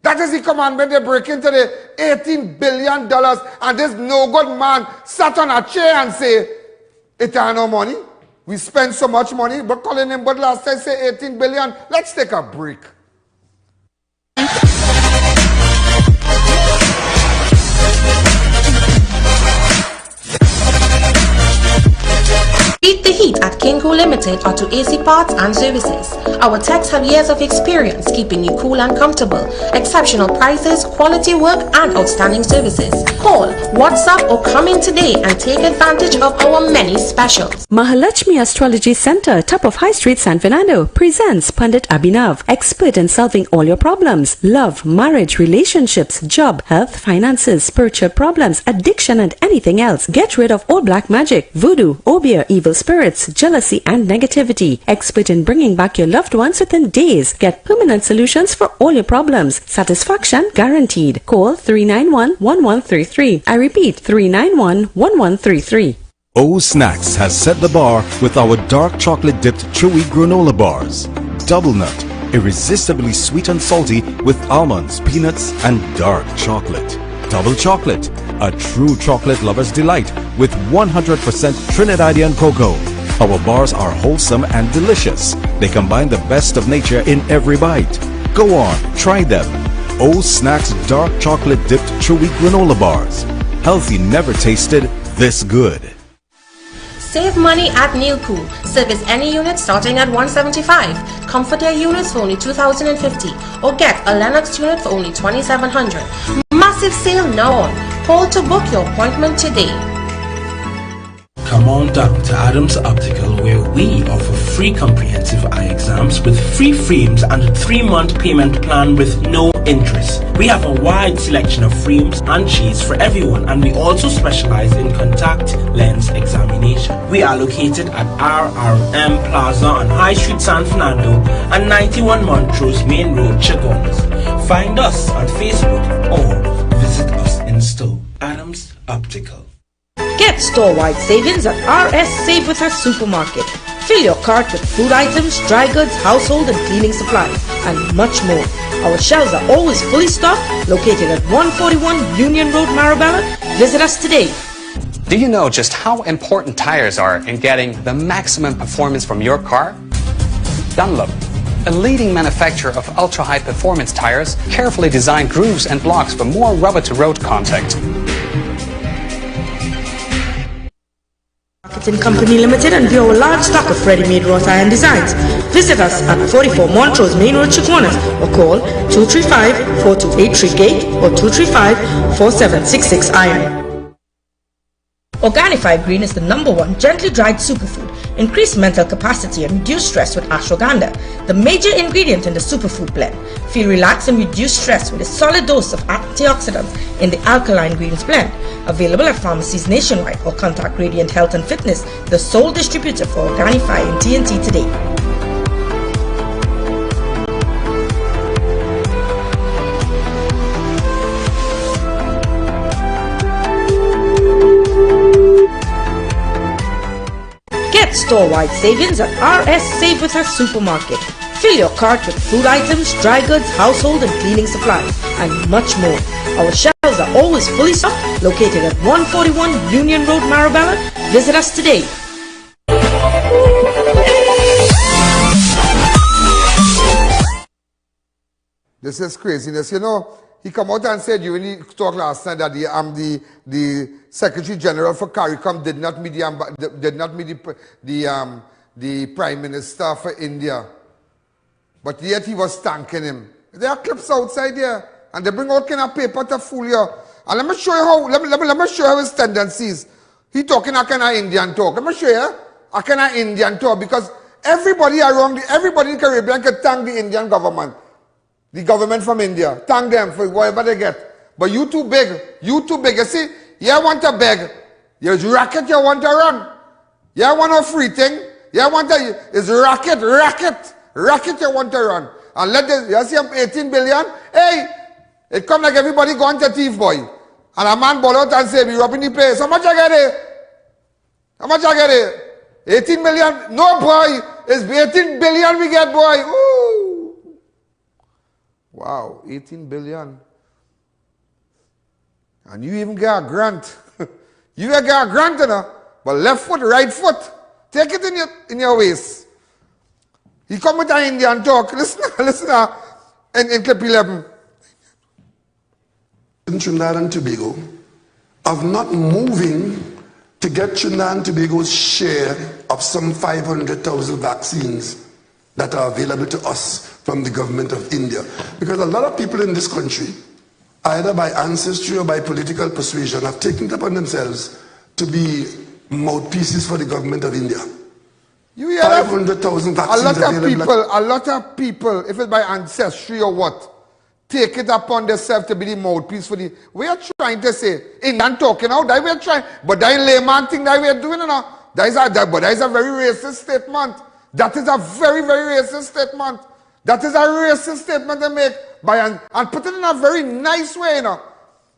That is the commandment they break into the $18 billion. And this no good man sat on a chair and say, it ain't no money. We spend so much money. But calling him, but last time say 18 billion. Let's take a break. Beat the heat at Kinko Limited Auto AC Parts and Services. Our techs have years of experience keeping you cool and comfortable. Exceptional prices, quality work, and outstanding services. Call, WhatsApp, or come in today and take advantage of our many specials. Mahalakshmi Astrology Center, top of High Street, San Fernando, presents Pandit Abhinav, expert in solving all your problems: love, marriage, relationships, job, health, finances, spiritual problems, addiction, and anything else. Get rid of all black magic, voodoo, obeah, evil spirits, jealousy, and negativity. Expert in bringing back your loved ones within days. Get permanent solutions for all your problems. Satisfaction guaranteed. Call 391-1133. I repeat, 391-1133. O Snacks has set the bar with our dark chocolate dipped chewy granola bars. Double nut, irresistibly sweet and salty with almonds, peanuts, and dark chocolate. Double chocolate, a true chocolate lover's delight with 100% Trinidadian cocoa. Our bars are wholesome and delicious. They combine the best of nature in every bite. Go on, try them. O Snacks dark chocolate dipped chewy granola bars. Healthy never tasted this good. Save money at Neilcool. Service any unit starting at $175. Comforter units for only $2,050. Or get a Lennox unit for only $2,700. Massive sale now on. Call to book your appointment today. Come on down to Adams Optical, where we offer free comprehensive eye exams with free frames and a 3-month payment plan with no interest. We have a wide selection of frames and shades for everyone, and we also specialize in contact lens examination. We are located at RRM Plaza on High Street, San Fernando and 91 Montrose Main Road, Chaguanas. Find us on Facebook or visit us in store. Adams Optical. Get store-wide savings at RS Save With Us Supermarket. Fill your cart with food items, dry goods, household and cleaning supplies, and much more. Our shelves are always fully stocked, located at 141 Union Road, Marabella. Visit us today. Do you know just how important tires are in getting the maximum performance from your car? Dunlop, a leading manufacturer of ultra-high performance tires, carefully designed grooves and blocks for more rubber-to-road contact. Marketing Company Limited and view our large stock of ready-made wrought iron designs. Visit us at 44 Montrose Main Road, Chaguanas, or call 235-4283 Gate or 235-4766 Iron. Organifi Green is the #1 gently dried superfood increase mental capacity and reduce stress with ashwagandha, the major ingredient in the superfood blend. Feel relaxed and reduce stress with a solid dose of antioxidants in the alkaline greens blend. Available at pharmacies nationwide or contact Radiant Health and Fitness, the sole distributor for Organifi and TNT today. Get store-wide savings at RS Save With Us Supermarket. Fill your cart with food items, dry goods, household and cleaning supplies, and much more. Our shelves are always fully stocked, located at 141 Union Road, Marabella. Visit us today. This is craziness. You know, he come out and said, you really talked last night that the Secretary General for CARICOM did not meet the Prime Minister for India. But yet he was thanking him. There are clips outside here, and they bring all kind of paper to fool you. And let me show you how. Let me show you his tendencies. He talking a kind of Indian talk. Let me show you a kind of Indian talk, because everybody everybody in the Caribbean can thank the Indian government, the government from India. Thank them for whatever they get. But you too big. You too big. You see, you want to beg. There's racket you want to run. You want a free thing. You want to. It's racket you want to run. And let this, you see 18 billion? Hey, it come like everybody going to thief, boy. And a man ball out and say, we robbing the place. How much I get it? How much I get it? 18 million? No, boy. It's 18 billion we get, boy. Ooh. Wow, 18 billion. And you even get a grant. You get a grant, you know. But left foot, right foot. Take it in your waist. He come with an Indian talk. Listen in clip 11. In Trinidad and Tobago, of not moving to get Trinidad and Tobago's share of some 500,000 vaccines that are available to us from the government of India. Because a lot of people in this country, either by ancestry or by political persuasion, have taken it upon themselves to be mouthpieces for the government of India. You hear 500,000 vaccines a lot of people, if it's by ancestry or what, take it upon themselves to be the mouthpiece for the. We are trying to say, Indian talking out, that we are trying, but that layman thing that we are doing, you know, that is a very racist statement. That is a very, very racist statement. That is a racist statement to make and put it in a very nice way, you know.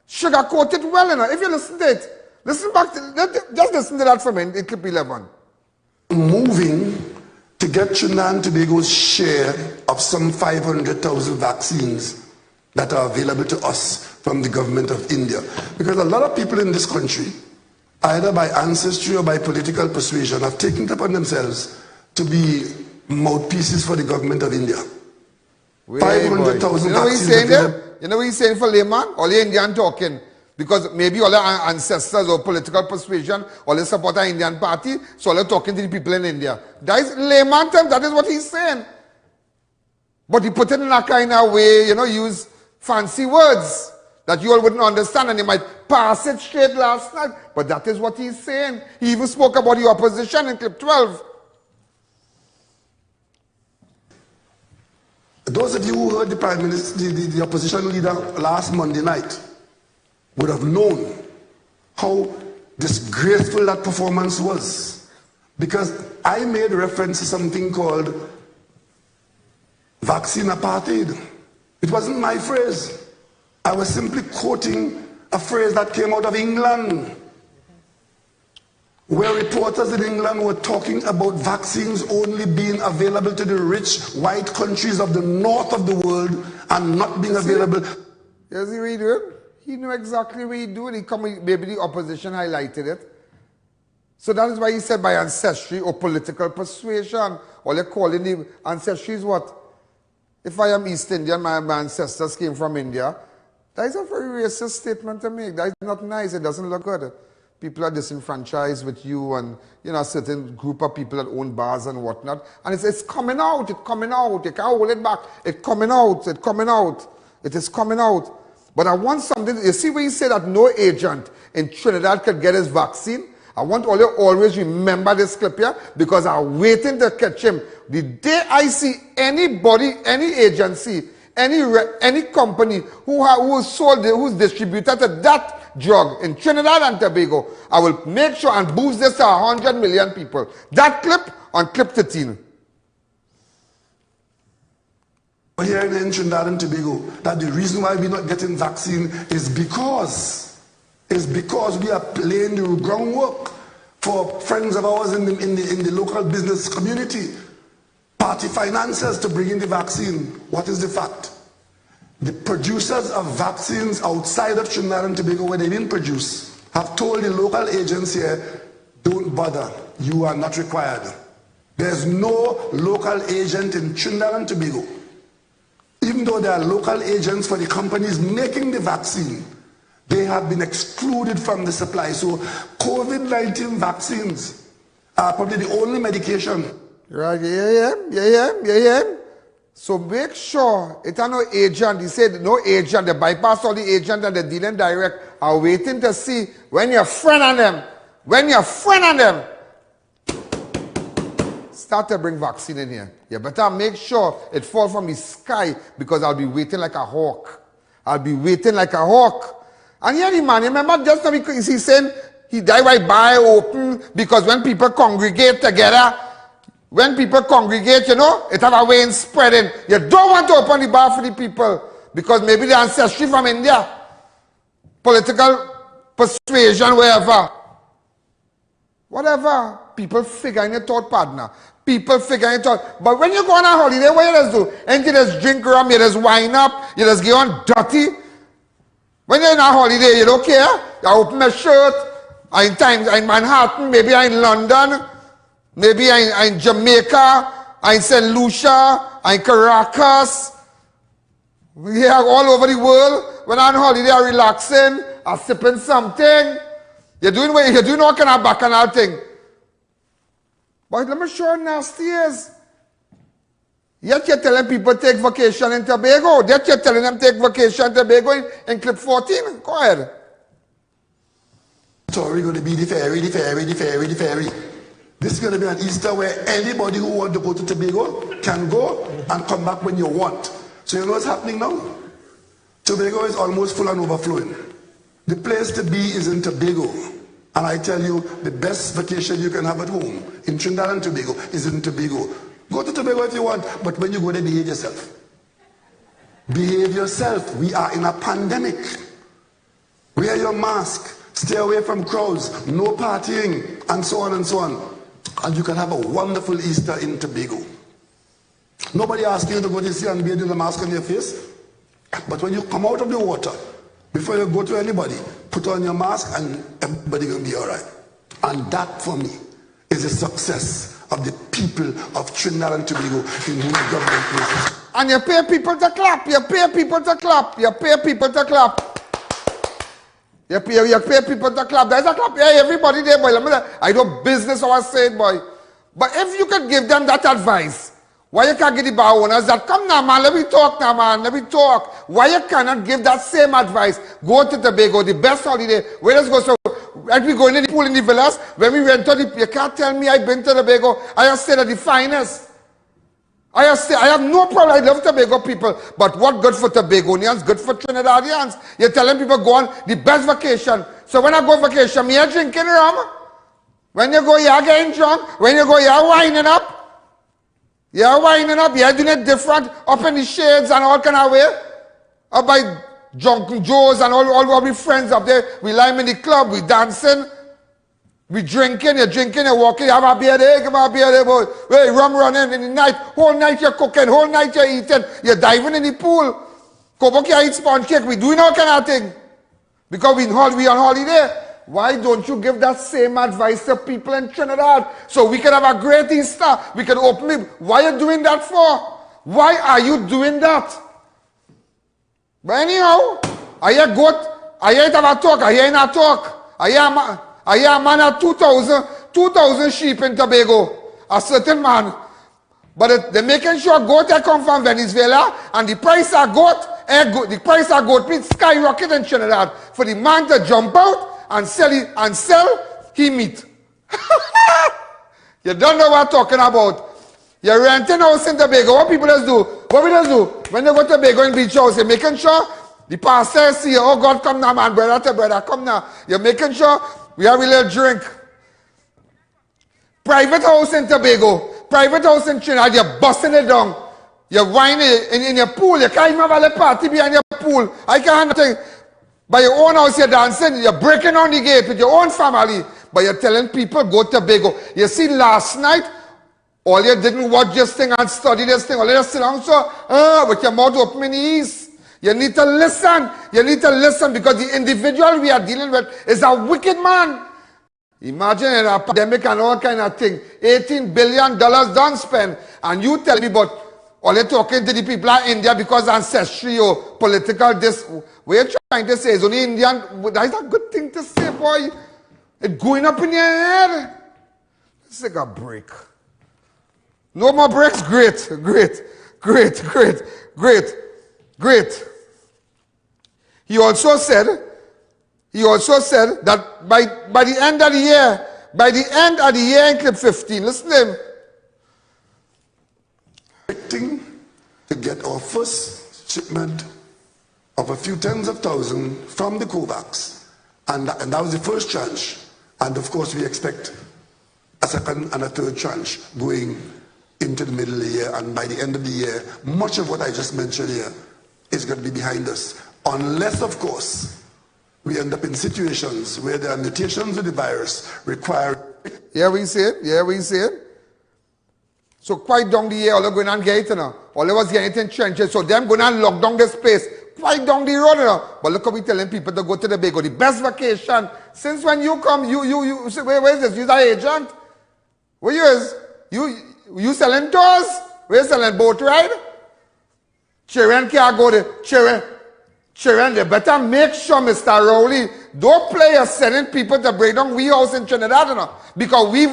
Sugarcoat it well, you know. If you listen to it, listen back to, just listen to that from in clip 11. Moving to get Trinidad and Tobago's share of some 500,000 vaccines that are available to us from the government of India. Because a lot of people in this country, either by ancestry or by political persuasion, have taken it upon themselves to be mouthpieces for the government of India. 500,000 vaccines. You know what he's saying for layman? All the Indian talking. Because maybe all our ancestors or political persuasion, all they support an Indian party, so they're talking to the people in India. That is layman terms, that is what he's saying. But he put it in a kind of way, you know, use fancy words that you all wouldn't understand, and he might pass it straight last night. But that is what he's saying. He even spoke about the opposition in clip 12. Those of you who heard the Prime Minister, the opposition leader last Monday night, would have known how disgraceful that performance was. Because I made reference to something called vaccine apartheid. It wasn't my phrase. I was simply quoting a phrase that came out of England, where reporters in England were talking about vaccines only being available to the rich white countries of the north of the world and not being available. Yes, he did. He knew exactly what he doing. Maybe the opposition highlighted it. So that is why he said by ancestry or political persuasion. All they're calling the ancestry is what? If I am East Indian, my ancestors came from India. That is a very racist statement to make. That is not nice. It doesn't look good. People are disenfranchised with you, and you know, a certain group of people that own bars and whatnot. And it's coming out. It's coming out. You can't hold it back. It's coming out. It's coming out. It is coming out. But I want something. You see where he said that no agent in Trinidad could get his vaccine? I want all you always remember this clip here because I'm waiting to catch him. The day I see anybody, any agency, any company who's distributed to that drug in Trinidad and Tobago, I will make sure and boost this to 100 million people. That clip on clip 13. Here in Trinidad and Tobago, that the reason why we're not getting vaccine is because we are laying the groundwork for friends of ours in the local business community, party financiers to bring in the vaccine. What is the fact? The producers of vaccines outside of Trinidad and Tobago where they didn't produce have told the local agents here, don't bother, you are not required. There's no local agent in Trinidad and Tobago. Even though there are local agents for the companies making the vaccine, they have been excluded from the supply. So COVID-19 vaccines are probably the only medication. Right, yeah. So make sure it's no agent. He said no agent. They bypass all the agent and the dealing direct are waiting to see when you're friend on them. Start to bring vaccine in here. You better make sure it falls from the sky because I'll be waiting like a hawk. And yeah, the man, remember just now he's saying he died by open because when people congregate together, you know, it have a way in spreading. You don't want to open the bar for the people because maybe the ancestry from India, political persuasion, whatever. People figuring it out, partner. But when you go on a holiday, what you just do? And you just drink rum, you just wind up, you just get on dirty. When you're on a holiday, you don't care. You open a shirt. I'm in Manhattan, maybe I'm in London, maybe I'm in Jamaica, I'm in St. Lucia, I'm in Caracas. We are all over the world. When I'm on holiday, I'm relaxing, I'm sipping something. You're doing all kind of bacchanal thing. But let me show you nasty is. Yet you're telling people take vacation in Tobago. Yet you're telling them take vacation in Tobago in clip 14. Go ahead. So we're going to be the ferry. This is going to be an Easter where anybody who wants to go to Tobago can go and come back when you want. So you know what's happening now? Tobago is almost full and overflowing. The place to be is in Tobago. And I tell you, the best vacation you can have at home in Trinidad and Tobago is in Tobago. Go to Tobago if you want, but when you go there, behave yourself. Behave yourself. We are in a pandemic. Wear your mask. Stay away from crowds. No partying. And so on and so on. And you can have a wonderful Easter in Tobago. Nobody asking you to go to sea and bathe with a mask on your face. But when you come out of the water, before you go to anybody, put on your mask and everybody will be all right. And that for me is a success of the people of Trinidad and Tobago in whose government places. And you pay people to clap. You pay people to clap. There's a clap. Yeah, everybody there, boy. I do business how I say it, boy. But if you could give them that advice, why you can't get the bar owners that come now, man, let me talk now, man, let me talk. Why you cannot give that same advice? Go to Tobago, the best holiday. Where let's go. So, as we go in the pool in the villas, when we went to the, you can't tell me I've been to Tobago. I have stayed at the finest. I have no problem. I love Tobago people. But what good for Tobagonians, good for Trinidadians. You're telling people go on the best vacation. So when I go vacation, me are drinking rum. When you go, you're getting drunk. When you go, you're winding up. You're winding up, you're doing it different, up in the shades and all kind of way. Up by Drunken Joe's and all our friends up there. We lime in the club, we dancing, we drinking, you're walking, you have a beer there, give a beer there, boy. Hey, rum running in the night, whole night you're cooking, whole night you're eating, you're diving in the pool. Go back here, eat sponge cake, we doing all kind of thing. Because we on holiday. Why don't you give that same advice to people in Trinidad so we can have a great Easter? We can open it. Why are you doing that for? Why are you doing that? But anyhow, I hear it have a talk, I hear not talk. I hear a man at 2,000 sheep in Tobago. A certain man. But they're making sure goat come from Venezuela and the price of the goat meat skyrocket in Trinidad for the man to jump out and sell he meet. You don't know what I'm talking about. You're renting house in Tobago. What people just do? What we just do? When they go to Tobago in beach house, you're making sure the pastor see, oh God, come now, man, brother to brother, come now. You're making sure we have a little drink. Private house in Tobago, private house in Trinidad, you're busting it down. You're whining in your pool. You can't even have a party behind your pool. I can't nothing. By your own house, you're dancing. You're breaking on the gate with your own family. But you're telling people, go to Tobago. You see, last night, all you didn't watch this thing and study this thing. All you just sit down, so, with your mouth open in the east. You need to listen. You need to listen because the individual we are dealing with is a wicked man. Imagine a pandemic and all kind of thing. $18 billion done spent. And you tell me, but all you're talking to the people in India because ancestry or political this. What you're trying to say is only Indian. That's a good thing to say, boy. It's going up in your head. Let's take a break. No more breaks? Great, great, great, great, great, great. He also said that by the end of the year, in clip 15, listen to him. Expecting to get our first shipment of a few tens of thousands from the COVAX. And that was the first tranche. And of course, we expect a second and a third tranche going into the middle of the year. And by the end of the year, much of what I just mentioned here is going to be behind us. Unless, of course, we end up in situations where there are mutations of the virus require... Yeah, we see it. Yeah, we see it. So quite down the year, all are going and get it, you know. All of us get it in trenches. So them going and lock down this place quite down the road, you know. But look how we telling people to go to the Tobago. The best vacation. Since when you come, you where is this? You're an agent? Where you is? You selling tours? Where you selling boat ride? Children can't go there. Children, they better make sure, Mr. Rowley, don't play us sending people to break down we house in Trinidad, you know, because we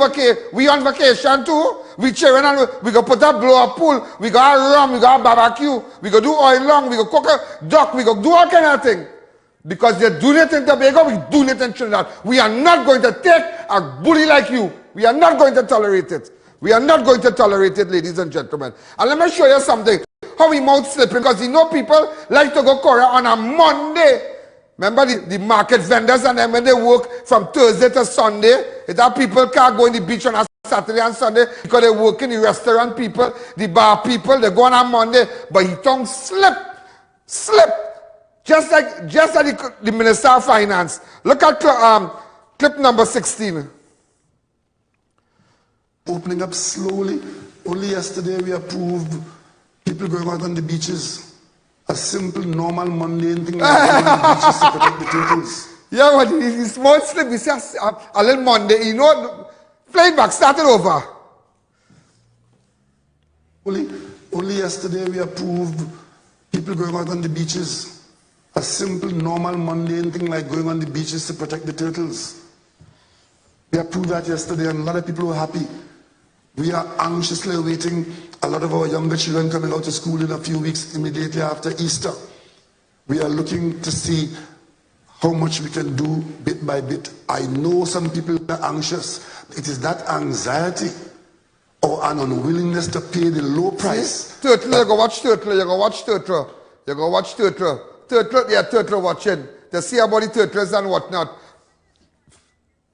on vacation too. We children and we go put a blow up pool, we go have rum, we go have barbecue, we go do oil long, we go cook a duck, we go do all kind of thing. Because they're doing it in Tobago, we're doing it in Trinidad. We are not going to take a bully like you. We are not going to tolerate it. We are not going to tolerate it, ladies and gentlemen. And let me show you something. How we mouth slipping, because you know people like to go Korea on a Monday. Remember the market vendors and them when they work from Thursday to Sunday. It's that people can't go in the beach on a Saturday and Sunday because they work in the restaurant people, the bar people, they go on a Monday. But he tongue slip. Just like the Minister of Finance. Look at clip number 16. Opening up slowly. Only yesterday we approved people going out on the beaches. A simple, normal, mundane thing like going on the beaches to protect the turtles. Yeah, but the small slip, we say a little Monday, you know, play it back, start it over. Only yesterday we approved people going out on the beaches. A simple, normal, mundane thing like going on the beaches to protect the turtles. We approved that yesterday and a lot of people were happy. We are anxiously awaiting a lot of our younger children coming out of school in a few weeks immediately after Easter. We are looking to see how much we can do bit by bit. I know some people are anxious. It is that anxiety or an unwillingness to pay the low price. Turtle, you go watch Turtle, you go watch Turtle. You go watch Turtle. Turtle watching. To see about the turtles and whatnot.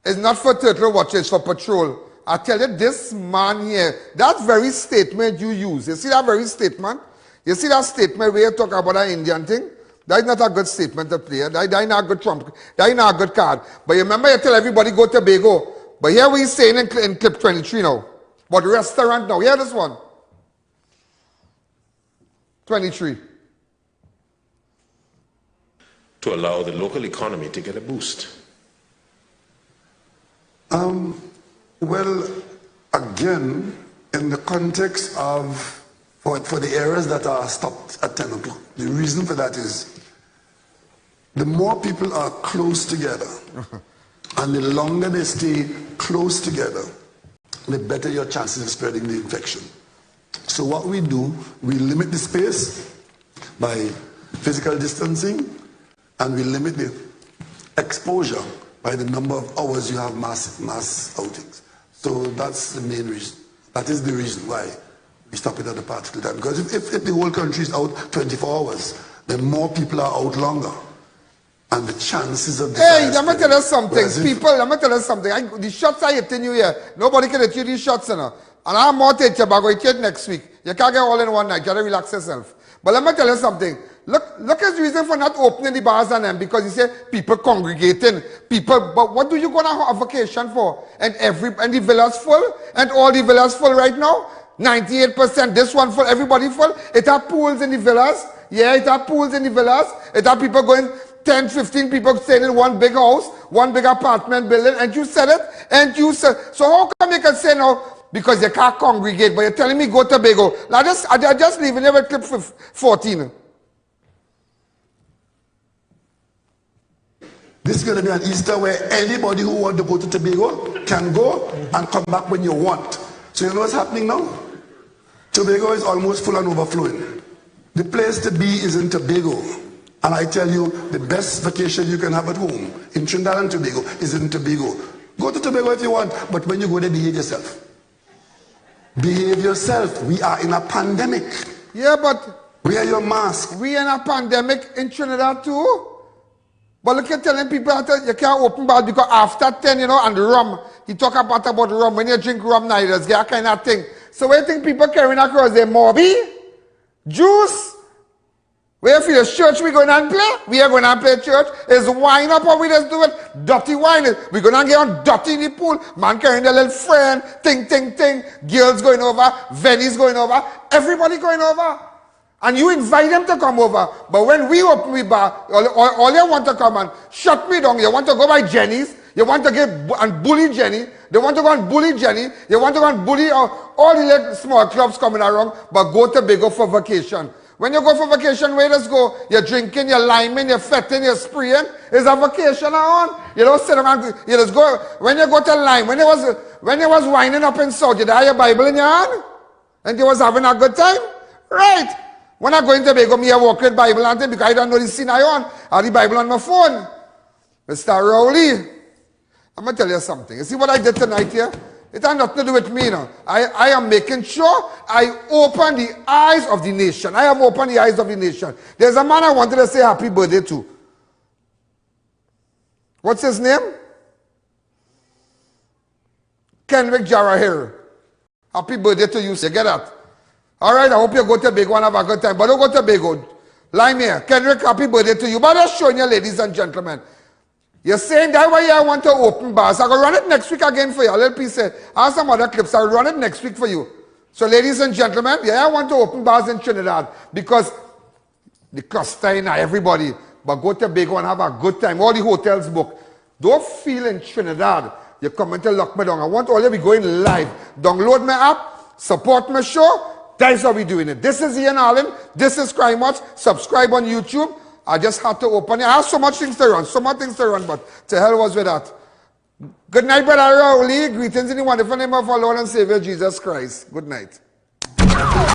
It's not for turtle watching, it's for patrol. I tell you, this man here, that very statement you use, you see that very statement? You see that statement where you talk about an Indian thing? That is not a good statement to play. That is not a good trump. That is not a good card. But you remember you tell everybody go to Tobago. But here we're saying in clip 23 now. But restaurant now. Hear this one. 23. To allow the local economy to get a boost. Well, again, in the context of, for the areas that are stopped at 10 o'clock, the reason for that is the more people are close together and the longer they stay close together, the better your chances of spreading the infection. So what we do, we limit the space by physical distancing and we limit the exposure by the number of hours you have mass outings. So that's the main reason. That is the reason why we stop it at the particle time. Because if the whole country is out 24 hours, then more people are out longer. And the chances of the Hey, let me tell you something. People, let me tell you something. The shots I hitting you here, nobody can hit you these shots, you know. And I'm more to TOBAGO, hit it next week. You can't get all in one night. You gotta relax yourself. But let me tell you something. Look at the reason for not opening the bars and them, because you say people congregating, people, but what do you go on a vacation for? And the villas full, and all the villas full right now? 98%, this one full, everybody full. It have pools in the villas. Yeah, it have pools in the villas. It have people going, 10, 15 people staying in one big house, one big apartment building, and you said it, and you said, so how come you can say no? Because you can't congregate, but you're telling me go to TOBAGO. I just leaving you with clip 14. This is going to be an Easter where anybody who wants to go to TOBAGO can go and come back when you want. So you know what's happening now? TOBAGO is almost full and overflowing. The place to be is in TOBAGO. And I tell you, the best vacation you can have at home in Trinidad and Tobago is in TOBAGO. Go to TOBAGO if you want, but when you go there, behave yourself. Behave yourself. We are in a pandemic. Yeah, but wear your mask. We in a pandemic in Trinidad too. But look at telling people that you can't open bars because after 10, you know, and rum. He talk about rum. When you drink rum now, there's that kind of thing. So where you think people carrying across their Morby? Juice? Where for the church we going and play? We are going to play church. Is wine up or we just do it? Dirty wine. We going to get on dirty in the pool. Man carrying their little friend. Ting, ting, ting. Girls going over. Vennies going over. Everybody going over. And you invite them to come over. But when we open the bar, all you want to come and shut me down. You want to go by Jenny's. You want to get and bully Jenny. They want to go and bully Jenny. You want to go and bully all the little small clubs coming around. But go to TOBAGO for vacation. When you go for vacation, where does go? You're drinking, you're liming, you're fetting, you're spraying. It's a vacation on. You don't sit around. You just go. When you go to Lime, when you was winding up in South, you had your Bible in your hand? And you was having a good time? Right. When I go into TOBAGO, me I walk with Bible and because I don't know the scene I on. I have the Bible on my phone. Mr. Rowley, I'm going to tell you something. You see what I did tonight here? It has nothing to do with me now. I am making sure I open the eyes of the nation. I have opened the eyes of the nation. There's a man I wanted to say happy birthday to. What's his name? Kenrick Jarrahir. Happy birthday to you. You get that? All right, I hope you go to TOBAGO and have a good time. But don't go to TOBAGO. Line here. Kenrick, happy birthday to you. But I'm showing you, ladies and gentlemen. You're saying that why I want to open bars. I'm going to run it next week again for you. A little piece. I have some other clips. I'll run it next week for you. So, ladies and gentlemen, yeah, I want to open bars in Trinidad because the cluster in everybody. But go to TOBAGO and have a good time. All the hotels book. Don't feel in Trinidad. You're coming to lock me down. I want all of you going live. Download my app. Support my show. That's how we're doing it. This is Ian Alleyne. This is Crime Watch. Subscribe on YouTube. I just had to open it. I have so much things to run. So much things to run. But to hell was with that. Good night, Brother Rowley. Greetings in the wonderful name of our Lord and Savior Jesus Christ. Good night.